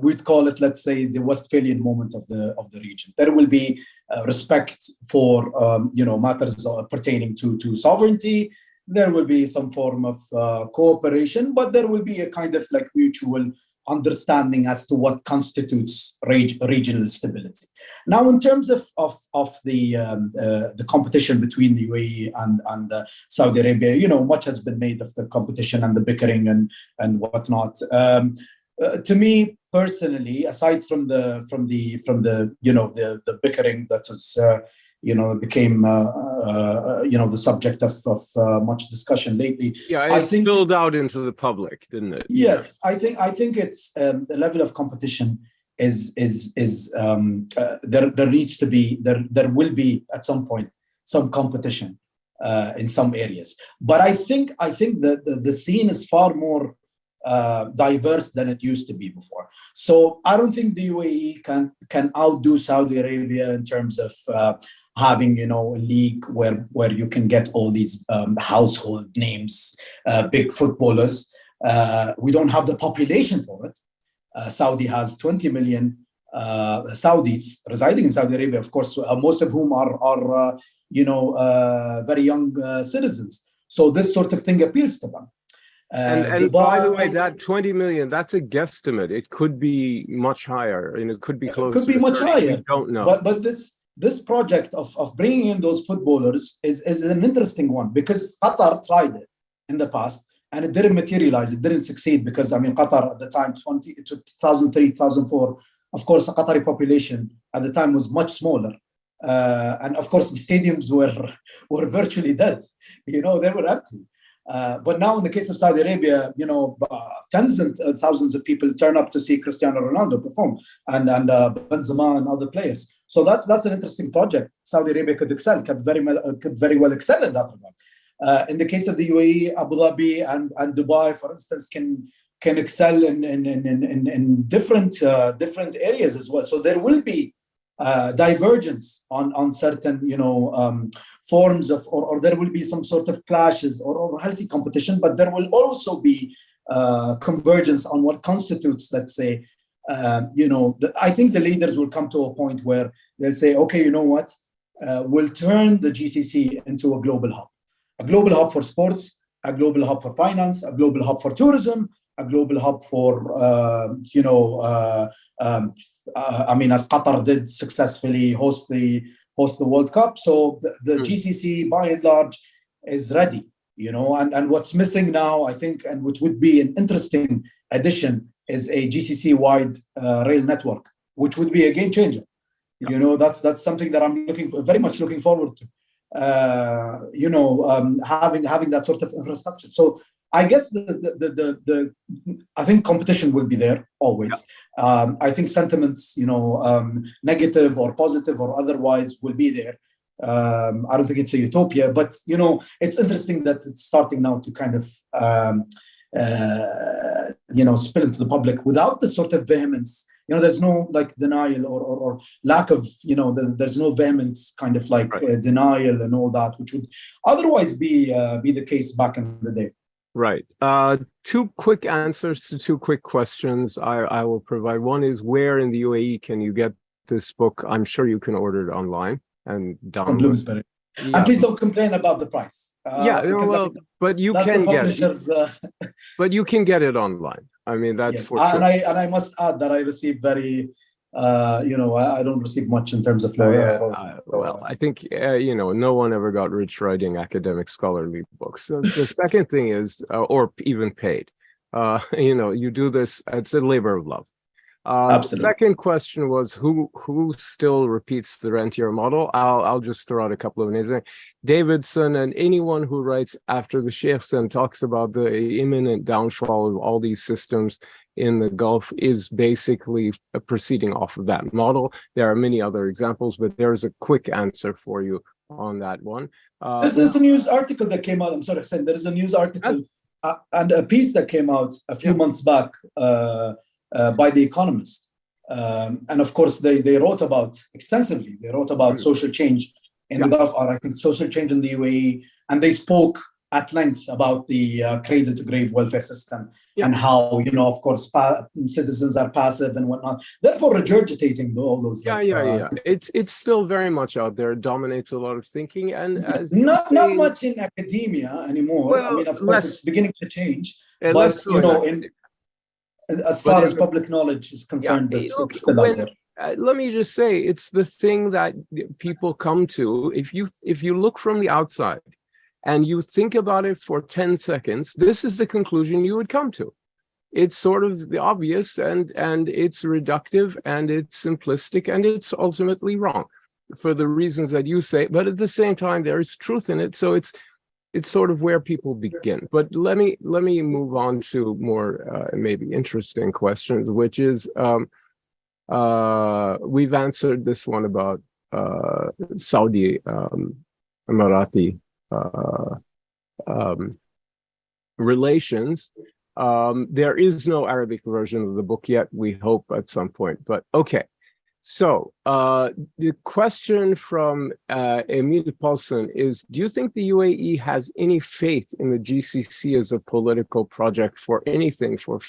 we'd call it, let's say, the Westphalian moment of the region. There will be respect for matters pertaining to sovereignty. There will be some form of cooperation, but there will be a kind of like mutual understanding as to what constitutes regional stability. Now, in terms of the competition between the UAE and Saudi Arabia, much has been made of the competition and the bickering and whatnot. To me personally, aside from the bickering that is became the subject of much discussion lately. Yeah, it spilled out into the public, didn't it? Yes, I think it's the level of competition is there needs to be there will be at some point some competition in some areas, but I think the scene is far more diverse than it used to be before. So I don't think the UAE can outdo Saudi Arabia in terms of having a league where you can get all these household names, big footballers. We don't have the population for it. Saudi has 20 million Saudis residing in Saudi Arabia, of course, most of whom are very young citizens. So this sort of thing appeals to them. And Dubai, by the way, that 20 million, that's a guesstimate. It could be much higher, and it could be closer. It could be much 30. higher. We don't know. But this project of bringing in those footballers is an interesting one, because Qatar tried it in the past and it didn't materialize. It didn't succeed because, Qatar at the time, 2003, 2004, of course, the Qatari population at the time was much smaller. And of course, the stadiums were virtually dead. They were empty. But now in the case of Saudi Arabia, tens and thousands of people turn up to see Cristiano Ronaldo perform and Benzema and other players. So that's an interesting project. Saudi Arabia could very well excel in that regard. In the case of the UAE, Abu Dhabi and Dubai, for instance, can excel in different areas as well. So there will be divergence on certain forms of, or there will be some sort of clashes or healthy competition, but there will also be convergence on what constitutes, let's say, I think the leaders will come to a point where they'll say, okay, you know what, we'll turn the GCC into a global hub for sports, a global hub for finance, a global hub for tourism, a global hub for, as Qatar did successfully host the World Cup. So the GCC, by and large, is ready, and what's missing now, I think, and which would be an interesting addition, is a GCC-wide rail network, which would be a game changer. Yeah. That's something that I'm very much looking forward to. Having that sort of infrastructure. So I guess I think competition will be there always. Yeah. I think sentiments, negative or positive or otherwise, will be there. I don't think it's a utopia, but it's interesting that it's starting now to kind of spill into the public without the sort of vehemence. There's no denial or lack of, there's no vehemence kind of denial and all that, which would otherwise be the case back in the day. Right. Two quick answers to two quick questions I will provide. One is, where in the UAE can you get this book? I'm sure you can order it online and download. On Bloomsbury. Yeah. And please don't complain about the price. But you can get it. But you can get it online. That's yes. for sure. And I must add that I received very, I don't receive much in terms of well, I think no one ever got rich writing academic scholarly books. So the second thing is, or even paid. You do this. It's a labor of love. Absolutely. The second question was, who still repeats the rentier model? I'll just throw out a couple of names. Davidson, and anyone who writes after the Sheikhs and talks about the imminent downfall of all these systems in the Gulf is basically proceeding off of that model. There are many other examples, but there's a quick answer for you on that one. This is a news article that came out. I'm sorry, Hussein. There is a news article and a piece that came out a few months back by The Economist. And of course, they wrote about extensively. They wrote about social change in the Gulf are, I think, social change in the UAE, and they spoke at length about the cradle-to-grave welfare system and how, of course, citizens are passive and whatnot. Therefore, regurgitating all those. It's still very much out there. It dominates a lot of thinking, and as not much in academia anymore. Well, I mean, of course, it's beginning to change, but as far as public knowledge is concerned, it's still out there. Let me just say, it's the thing that people come to. If you look from the outside and you think about it for 10 seconds, this is the conclusion you would come to. It's sort of the obvious, and it's reductive, and it's simplistic, and it's ultimately wrong for the reasons that you say. But at the same time, there is truth in it. So it's sort of where people begin. But let me move on to more maybe interesting questions, which is we've answered this one about Saudi Emirati relations. There is no Arabic version of the book yet. We hope at some point, but okay. So the question from Emil Paulson is, do you think the UAE has any faith in the GCC as a political project for anything, for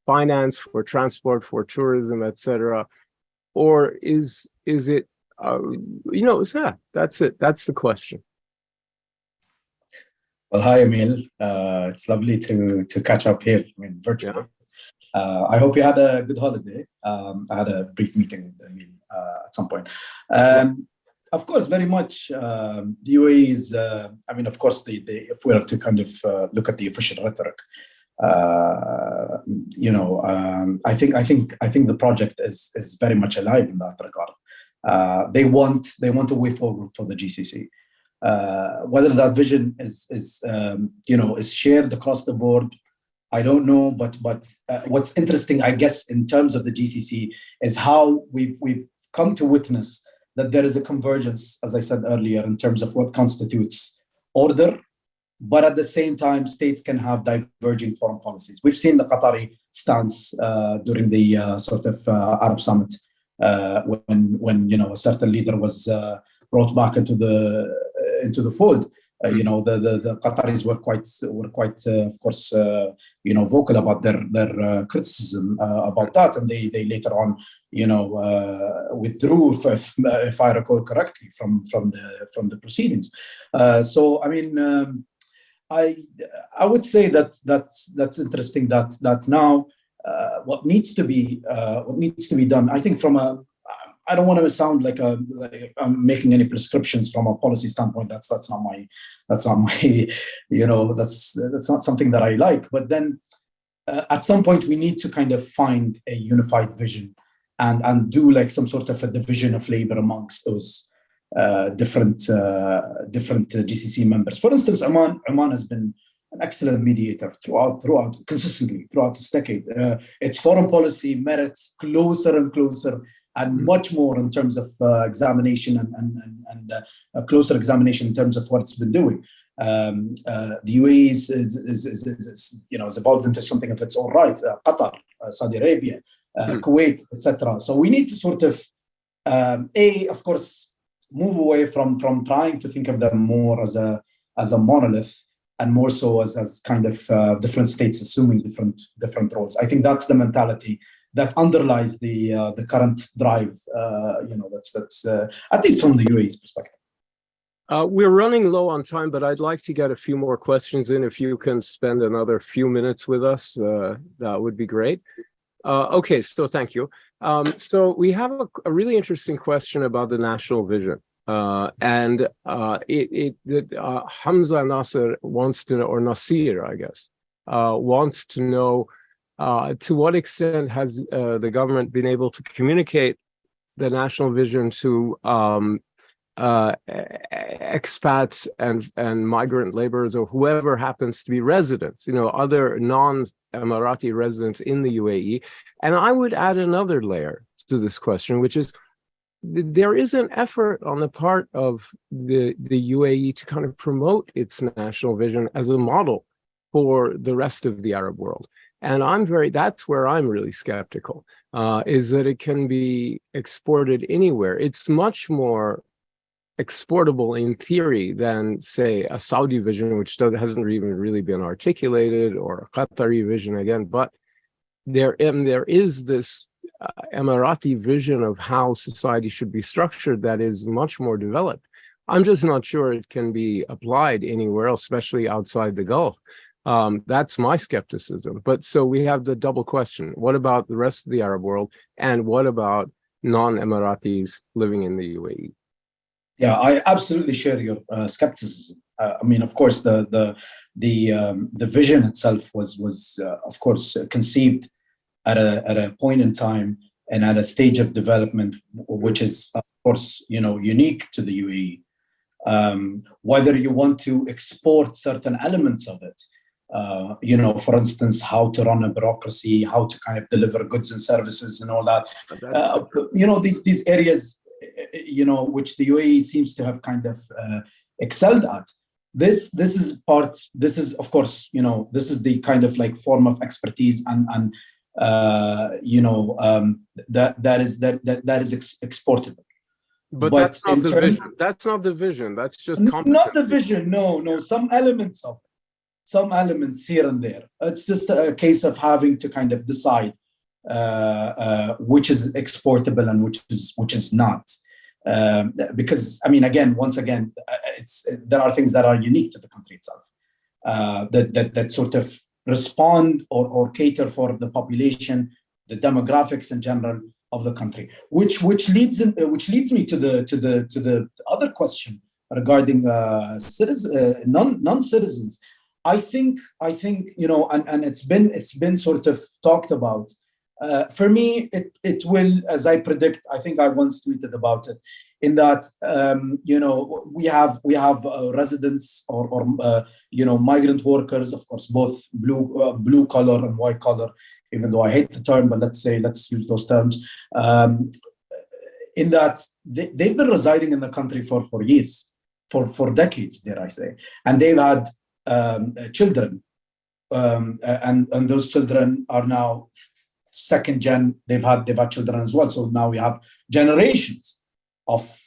finance, for transport, for tourism, etc.? Or is it, that's it. That's the question. Well, hi, Emil. It's lovely to catch up here, virtually. Yeah. I hope you had a good holiday. I had a brief meeting with Emil at some point. Of course, very much. The UAE is, of course, if we are to kind of look at the official rhetoric, I think the project is very much alive in that regard. They want a way forward for the GCC. Whether that vision is shared across the board, I don't know. But what's interesting, I guess, in terms of the GCC, is how we've come to witness that there is a convergence, as I said earlier, in terms of what constitutes order. But at the same time, states can have diverging foreign policies. We've seen the Qatari stance during the Arab Summit when a certain leader was brought back into the fold. The Qataris were quite of course, vocal about their criticism about that, and they later on, withdrew, if I recall correctly, from the proceedings. I would say that's interesting. That now what needs to be done. I think I don't want to sound like I'm making any prescriptions from a policy standpoint. That's not my that's not something that I like. But then at some point we need to kind of find a unified vision and do like some sort of a division of labor amongst those different GCC members. For instance, Oman has been an excellent mediator consistently throughout this decade. Its foreign policy merits closer and closer, and much more in terms of examination and a closer examination in terms of what it's been doing. The UAE is evolved into something of its own right. Qatar, Saudi Arabia, Kuwait, etc. So we need to sort of, of course, move away from trying to think of them more as a monolith, and more so as kind of different states assuming different roles. I think that's the mentality that underlies the current drive. That's at least from the UAE's perspective. We're running low on time, but I'd like to get a few more questions in. If you can spend another few minutes with us, that would be great. Okay, so thank you. So we have a really interesting question about the national vision. Hamza Nasser wants to know, or Nasir, I guess, wants to know to what extent has the government been able to communicate the national vision to expats and migrant laborers, or whoever happens to be residents, other non-Emirati residents in the UAE. And I would add another layer to this question, which is there is an effort on the part of the UAE to kind of promote its national vision as a model for the rest of the Arab world. And that's where I'm really skeptical, is that it can be exported anywhere. It's much more exportable in theory than, say, a Saudi vision, which hasn't even really been articulated, or a Qatari vision again. But there is this Emirati vision of how society should be structured that is much more developed. I'm just not sure it can be applied anywhere else, especially outside the Gulf. That's my skepticism. But so we have the double question. What about the rest of the Arab world? And what about non-Emiratis living in the UAE? Yeah, I absolutely share your skepticism. I mean, of course, the vision itself was of course conceived at a point in time and at a stage of development, which is of course unique to the UAE. Whether you want to export certain elements of it, for instance, how to run a bureaucracy, how to kind of deliver goods and services and all that. These areas, which the UAE seems to have kind of excelled at. This is of course, this is the kind of like form of expertise and that is exportable. But that's not the vision. That's not the vision. That's just not the vision. No. Some elements of it. Some elements here and there. It's just a case of having to kind of decide which is exportable and which is not. Because I mean, once again, there are things that are unique to the country itself that sort of respond or cater for the population, the demographics in general of the country, which leads me to the other question regarding non-citizens. I think and it's been sort of talked about. For me, it will, as I predict. I think I once tweeted about it. In that, we have residents or migrant workers, of course, both blue collar and white collar. Even though I hate the term, but let's use those terms. In that, they've been residing in the country for years, for decades, dare I say, and they've had children, and those children are now second gen. They've had children as well. So now we have generations of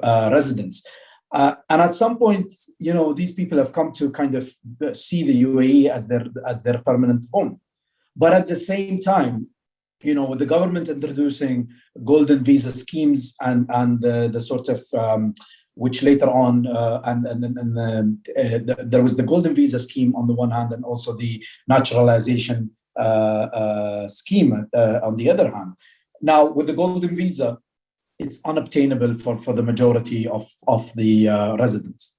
residents, and at some point, these people have come to kind of see the UAE as their permanent home. But at the same time, with the government introducing golden visa schemes and the sort of which later on there was the golden visa scheme on the one hand, and also the naturalization scheme on the other hand. Now, with the golden visa, it's unobtainable for the majority of the residents.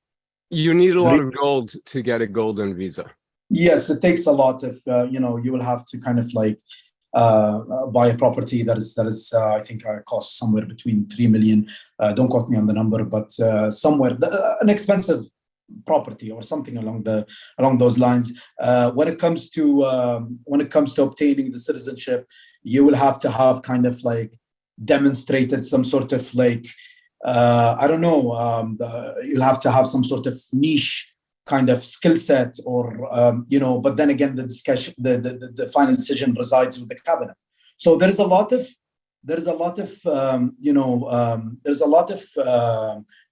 You need a lot of gold to get a golden visa. Yes, it takes a lot of, you will have to kind of like buy a property that is I think costs somewhere between 3 million. Don't quote me on the number, but somewhere an expensive property or something along those lines. When it comes to obtaining the citizenship, you will have to have kind of like demonstrated some sort of like I don't know. You'll have to have some sort of niche kind of skill set, or but then again, the discussion, the final decision resides with the cabinet. So there's a lot of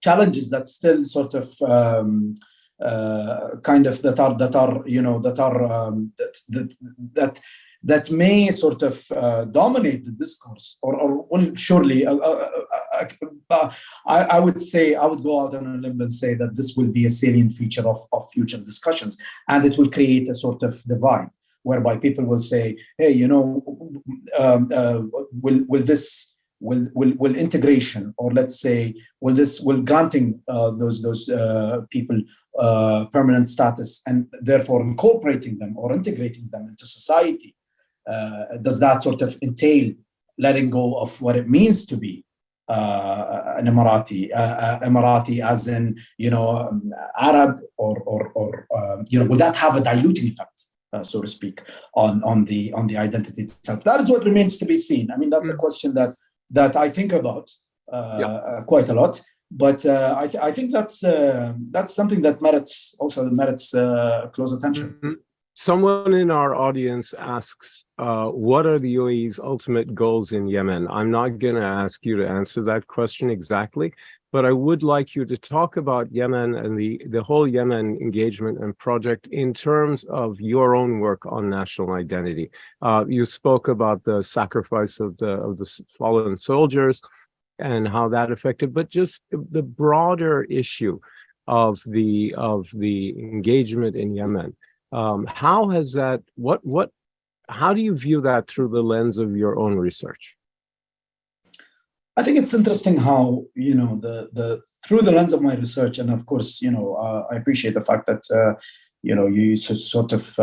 challenges that still sort of kind of that may sort of dominate the discourse, or will surely. I would say, I would go out on a limb and say that this will be a salient feature of future discussions, and it will create a sort of divide whereby people will say, hey, will integration, or let's say, will granting those people permanent status and therefore incorporating them or integrating them into society, does that sort of entail letting go of what it means to be an Emirati as in Arab, or will that have a diluting effect, so to speak, on the identity itself? That is what remains to be seen. I mean, that's a question that I think about quite a lot. But I think that's something that merits close attention. Someone in our audience asks, what are the UAE's ultimate goals in Yemen? I'm not going to ask you to answer that question exactly, but I would like you to talk about Yemen and the whole Yemen engagement and project in terms of your own work on national identity. You spoke about the sacrifice of the fallen soldiers and how that affected, but just the broader issue of the engagement in Yemen. How has that, how do you view that through the lens of your own research? I think it's interesting how, through the lens of my research, and of course, I appreciate the fact that, you sort of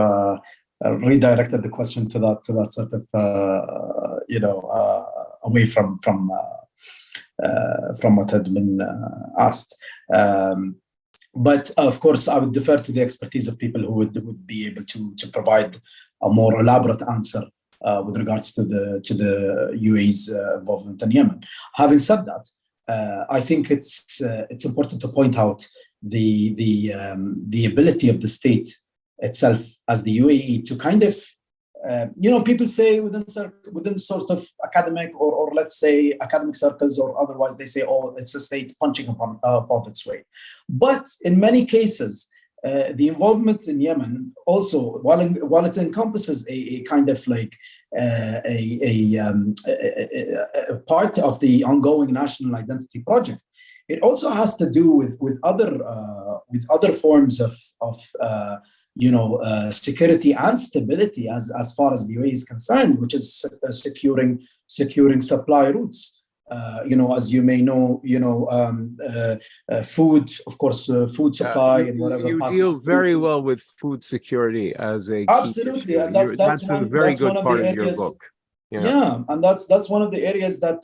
redirected the question to that sort of, away from what had been asked. But of course, I would defer to the expertise of people who would be able to provide a more elaborate answer with regards to the UAE's involvement in Yemen. Having said that, I think it's important to point out the ability of the state itself as the UAE to kind of, people say within sort of academic or let's say academic circles or otherwise, they say, oh, it's a state punching above its weight. But in many cases, the involvement in Yemen also, while it encompasses a kind of like a part of the ongoing national identity project, it also has to do with other forms of security and stability as far as the UAE is concerned, which is securing supply routes. As you may know, food, of course, food supply and whatever. You deal very well with food security as a absolutely, and that's a very good part of your book. Yeah, and that's one of the areas that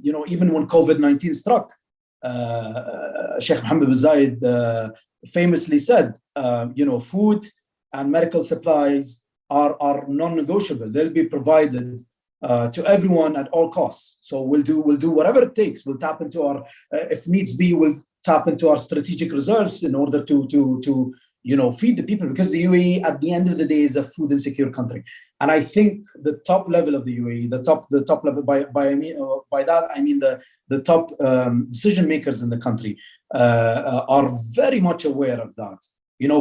even when COVID-19 struck, Sheikh Mohammed bin Zayed famously said, food and medical supplies are non-negotiable. They'll be provided to everyone at all costs. So we'll do whatever it takes. We'll tap into our, if needs be, we'll tap into our strategic reserves in order to feed the people, because the UAE at the end of the day is a food insecure country. And I think the top level of the UAE, the top level by that I mean the top decision makers in the country are very much aware of that.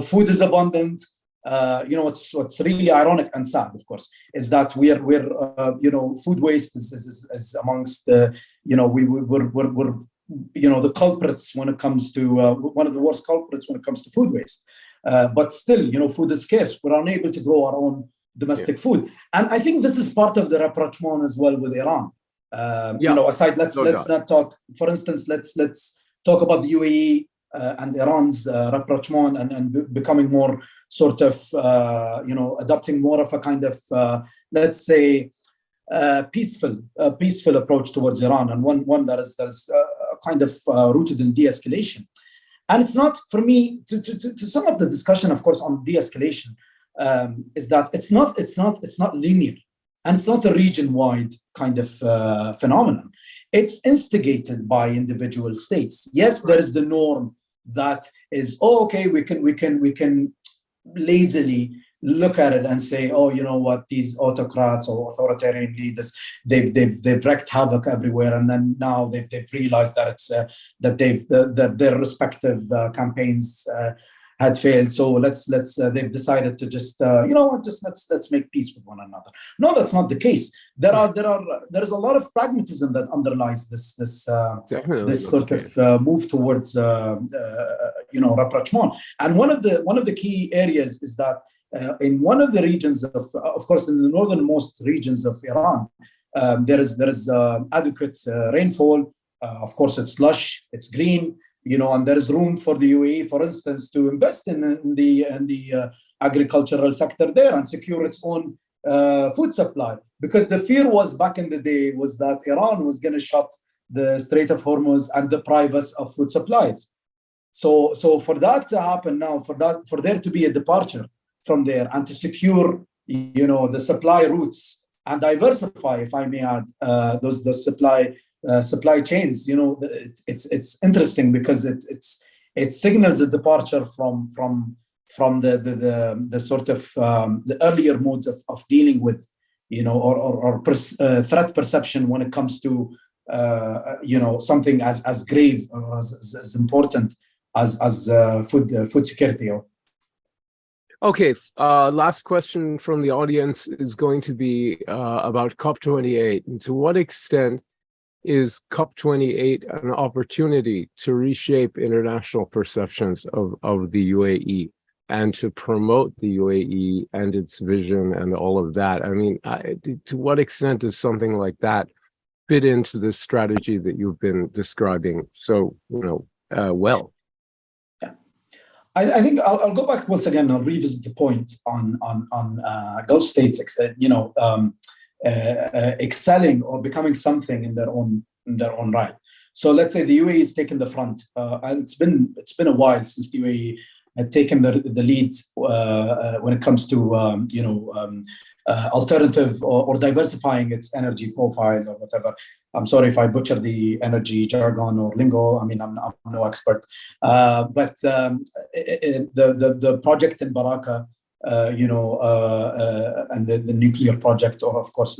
Food is abundant. What's really ironic and sad, of course, is that we're food waste is amongst the we're the culprits when it comes to one of the worst culprits when it comes to food waste. But still, food is scarce. We're unable to grow our own domestic food, and I think this is part of the rapprochement as well with Iran. Aside, let's not talk. For instance, let's talk about the UAE and Iran's rapprochement and becoming more sort of adopting more of a kind of let's say peaceful approach towards Iran, and one that is kind of rooted in de-escalation. And it's not, for me, to sum up the discussion, of course, on de-escalation, is that it's not linear, and it's not a region-wide kind of phenomenon. It's instigated by individual states. Yes, there is the norm that is, we can lazily look at it and say, you know what, these autocrats or authoritarian leaders, they've wreaked havoc everywhere, and then now they've realized that it's that their respective campaigns had failed. So they've decided to just let's make peace with one another. No, that's not the case. There is a lot of pragmatism that underlies this sort of move towards rapprochement. And one of the key areas is that in one of the regions of course, in the northernmost regions of Iran, there is adequate rainfall. Of course, it's lush, it's green. And there is room for the UAE, for instance, to invest in the agricultural sector there and secure its own food supply. Because the fear was back in the day was that Iran was going to shut the Strait of Hormuz and deprive us of food supplies. So for that to happen now, for there to be a departure from there and to secure, the supply routes and diversify, if I may add, those supply chains, it's interesting because it signals a departure from from the sort of the earlier modes of dealing with, threat perception when it comes to something as grave or as important as food security. Okay, last question from the audience is going to be about COP28. And to what extent is COP28 an opportunity to reshape international perceptions of the UAE and to promote the UAE and its vision and all of that? I mean, to what extent does something like that fit into this strategy that you've been describing so well? I think I'll go back once again. I'll revisit the point on Gulf states, excelling or becoming something in their own right. So let's say the UAE has taken the front. And it's been a while since the UAE had taken the lead when it comes to alternative or diversifying its energy profile or whatever. I'm sorry if I butcher the energy jargon or lingo. I mean, I'm no expert. But the project in Baraka, and the nuclear project, or of course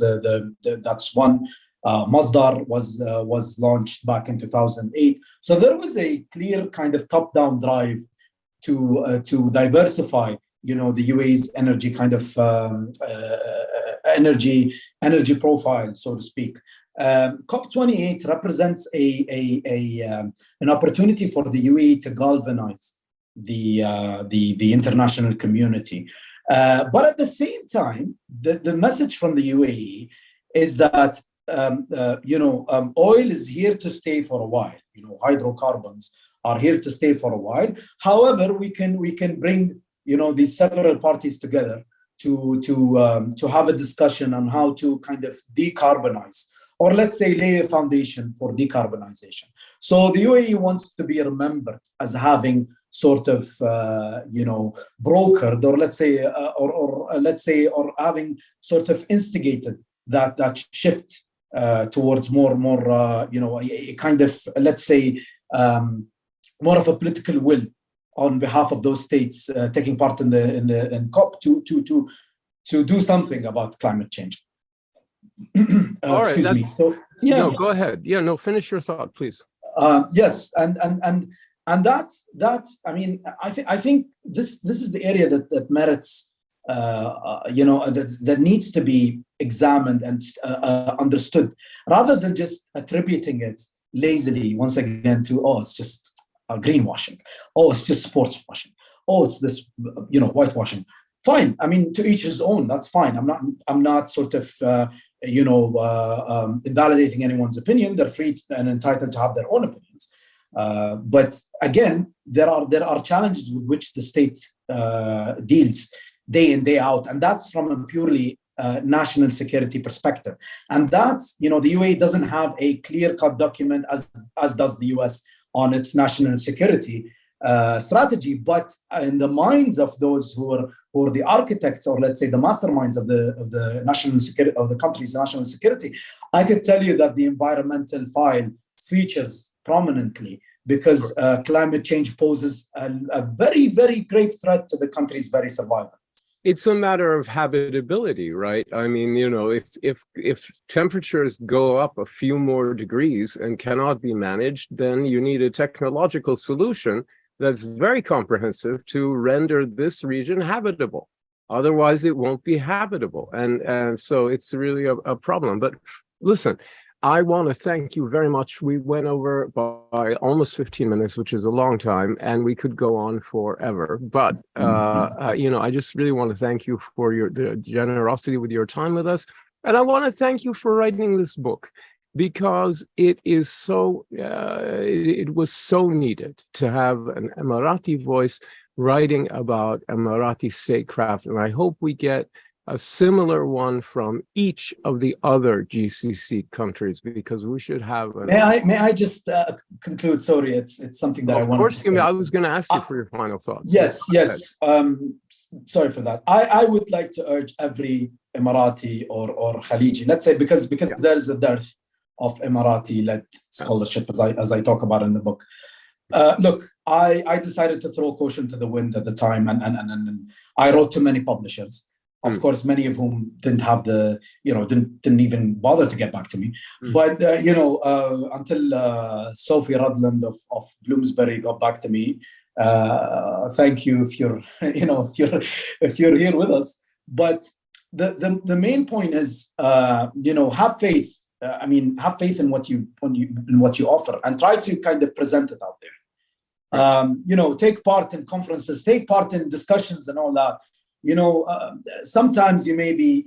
that's one. Masdar was launched back in 2008. So there was a clear kind of top-down drive to diversify, the UAE's energy kind of energy profile, so to speak. COP28 represents an opportunity for the UAE to galvanize the international community. But at the same time, the message from the UAE is that oil is here to stay for a while. Hydrocarbons are here to stay for a while. However, we can bring these several parties together to have a discussion on how to kind of decarbonize, or let's say lay a foundation for decarbonization. So the UAE wants to be remembered as having sort of brokered, or let's say or having sort of instigated that shift towards more a kind of, let's say, more of a political will on behalf of those states taking part in COP to do something about climate change. All right, excuse me. So yeah, no, go ahead. Yeah, no, finish your thought, please. Yes, and that's. I mean, I think this is the area that merits, that needs to be examined and understood, rather than just attributing it lazily once again to it's just greenwashing, it's just sports washing, it's this whitewashing. Fine. I mean, to each his own. That's fine. I'm not sort of invalidating anyone's opinion. They're free and entitled to have their own opinions. But again, there are challenges with which the state deals day in, day out, and that's from a purely national security perspective. And that's, the UAE doesn't have a clear-cut document as does the US on its national security strategy. But in the minds of those who are the architects, or let's say the masterminds of the national security of the country's national security, I could tell you that the environmental file features prominently, because climate change poses a very, very grave threat to the country's very survival. It's a matter of habitability, right? I mean, if temperatures go up a few more degrees and cannot be managed, then you need a technological solution that's very comprehensive to render this region habitable. Otherwise, it won't be habitable. And so it's really a problem. But listen, I want to thank you very much. We went over by almost 15 minutes, which is a long time, and we could go on forever. But, I just really want to thank you for the generosity with your time with us. And I want to thank you for writing this book, because it is so, it was so needed to have an Emirati voice writing about Emirati statecraft. And I hope we get a similar one from each of the other GCC countries, because we should have. May I just conclude? Sorry, it's something that I wanted to say. I was going to ask you for your final thoughts. Yes. Sorry for that. I would like to urge every Emirati or Khaliji, let's say, because there is a dearth of Emirati-led scholarship, as I talk about in the book. Look, I decided to throw caution to the wind at the time, and I wrote to many publishers. Of course, many of whom didn't have the, didn't even bother to get back to me. But, until Sophie Rudland of Bloomsbury got back to me. Thank you if you're, if you're here with us. But the main point is, have faith. Have faith in what you offer, and try to kind of present it out there. Take part in conferences, take part in discussions and all that. Sometimes there may be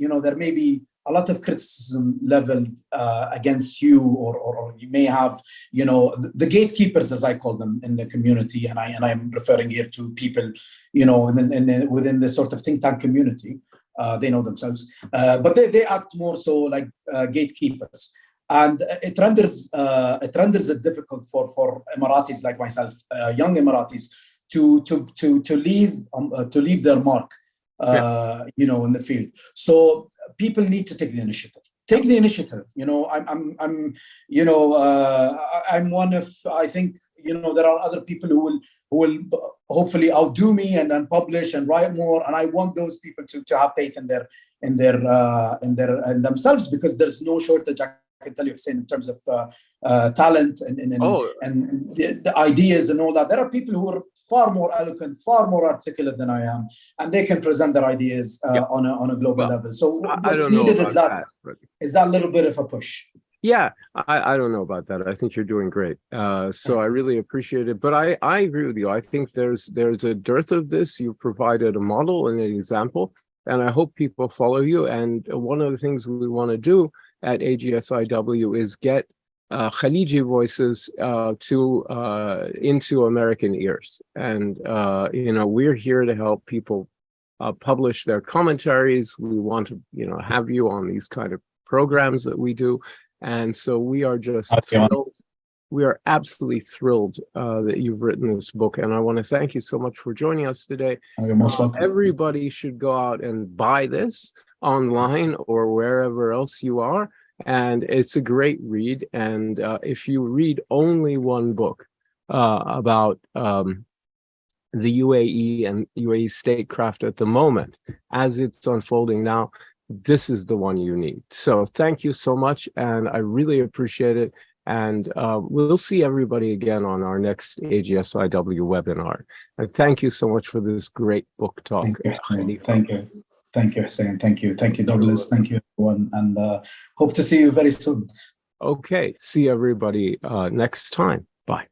a lot of criticism leveled against you, or you may have, the gatekeepers, as I call them, in the community, and I'm referring here to people, within the sort of think tank community. They know themselves, but they act more so like gatekeepers, and it renders it difficult for Emiratis like myself, young Emiratis, to leave their mark. In the field. So people need to take the initiative. Take the initiative. I'm one of, I think, there are other people who will hopefully outdo me and then publish and write more. And I want those people to have faith in themselves, because there's no shortage, I can tell you, Hussein, in terms of talent and the ideas and all that. There are people who are far more eloquent, far more articulate than I am, and they can present their ideas on a global level. So what's needed is that little bit of a push. Yeah, I don't know about that. I think you're doing great. So I really appreciate it. But I agree with you. I think there's a dearth of this. You provided a model and an example, and I hope people follow you. And one of the things we want to do at AGSIW is get Khaliji voices into American ears. And, we're here to help people publish their commentaries. We want to, have you on these kind of programs that we do. And so we are just thrilled. We are absolutely thrilled that you've written this book. And I want to thank you so much for joining us today. You're most welcome. Everybody should go out and buy this online or wherever else you are. And it's a great read. And if you read only one book about the UAE and UAE statecraft at the moment, as it's unfolding now, this is the one you need. So thank you so much. And I really appreciate it. And we'll see everybody again on our next AGSIW webinar. And thank you so much for this great book talk. Thank you. Thank you, Hussein. Thank you, Douglas. Thank you, everyone. And hope to see you very soon. Okay. See everybody next time. Bye.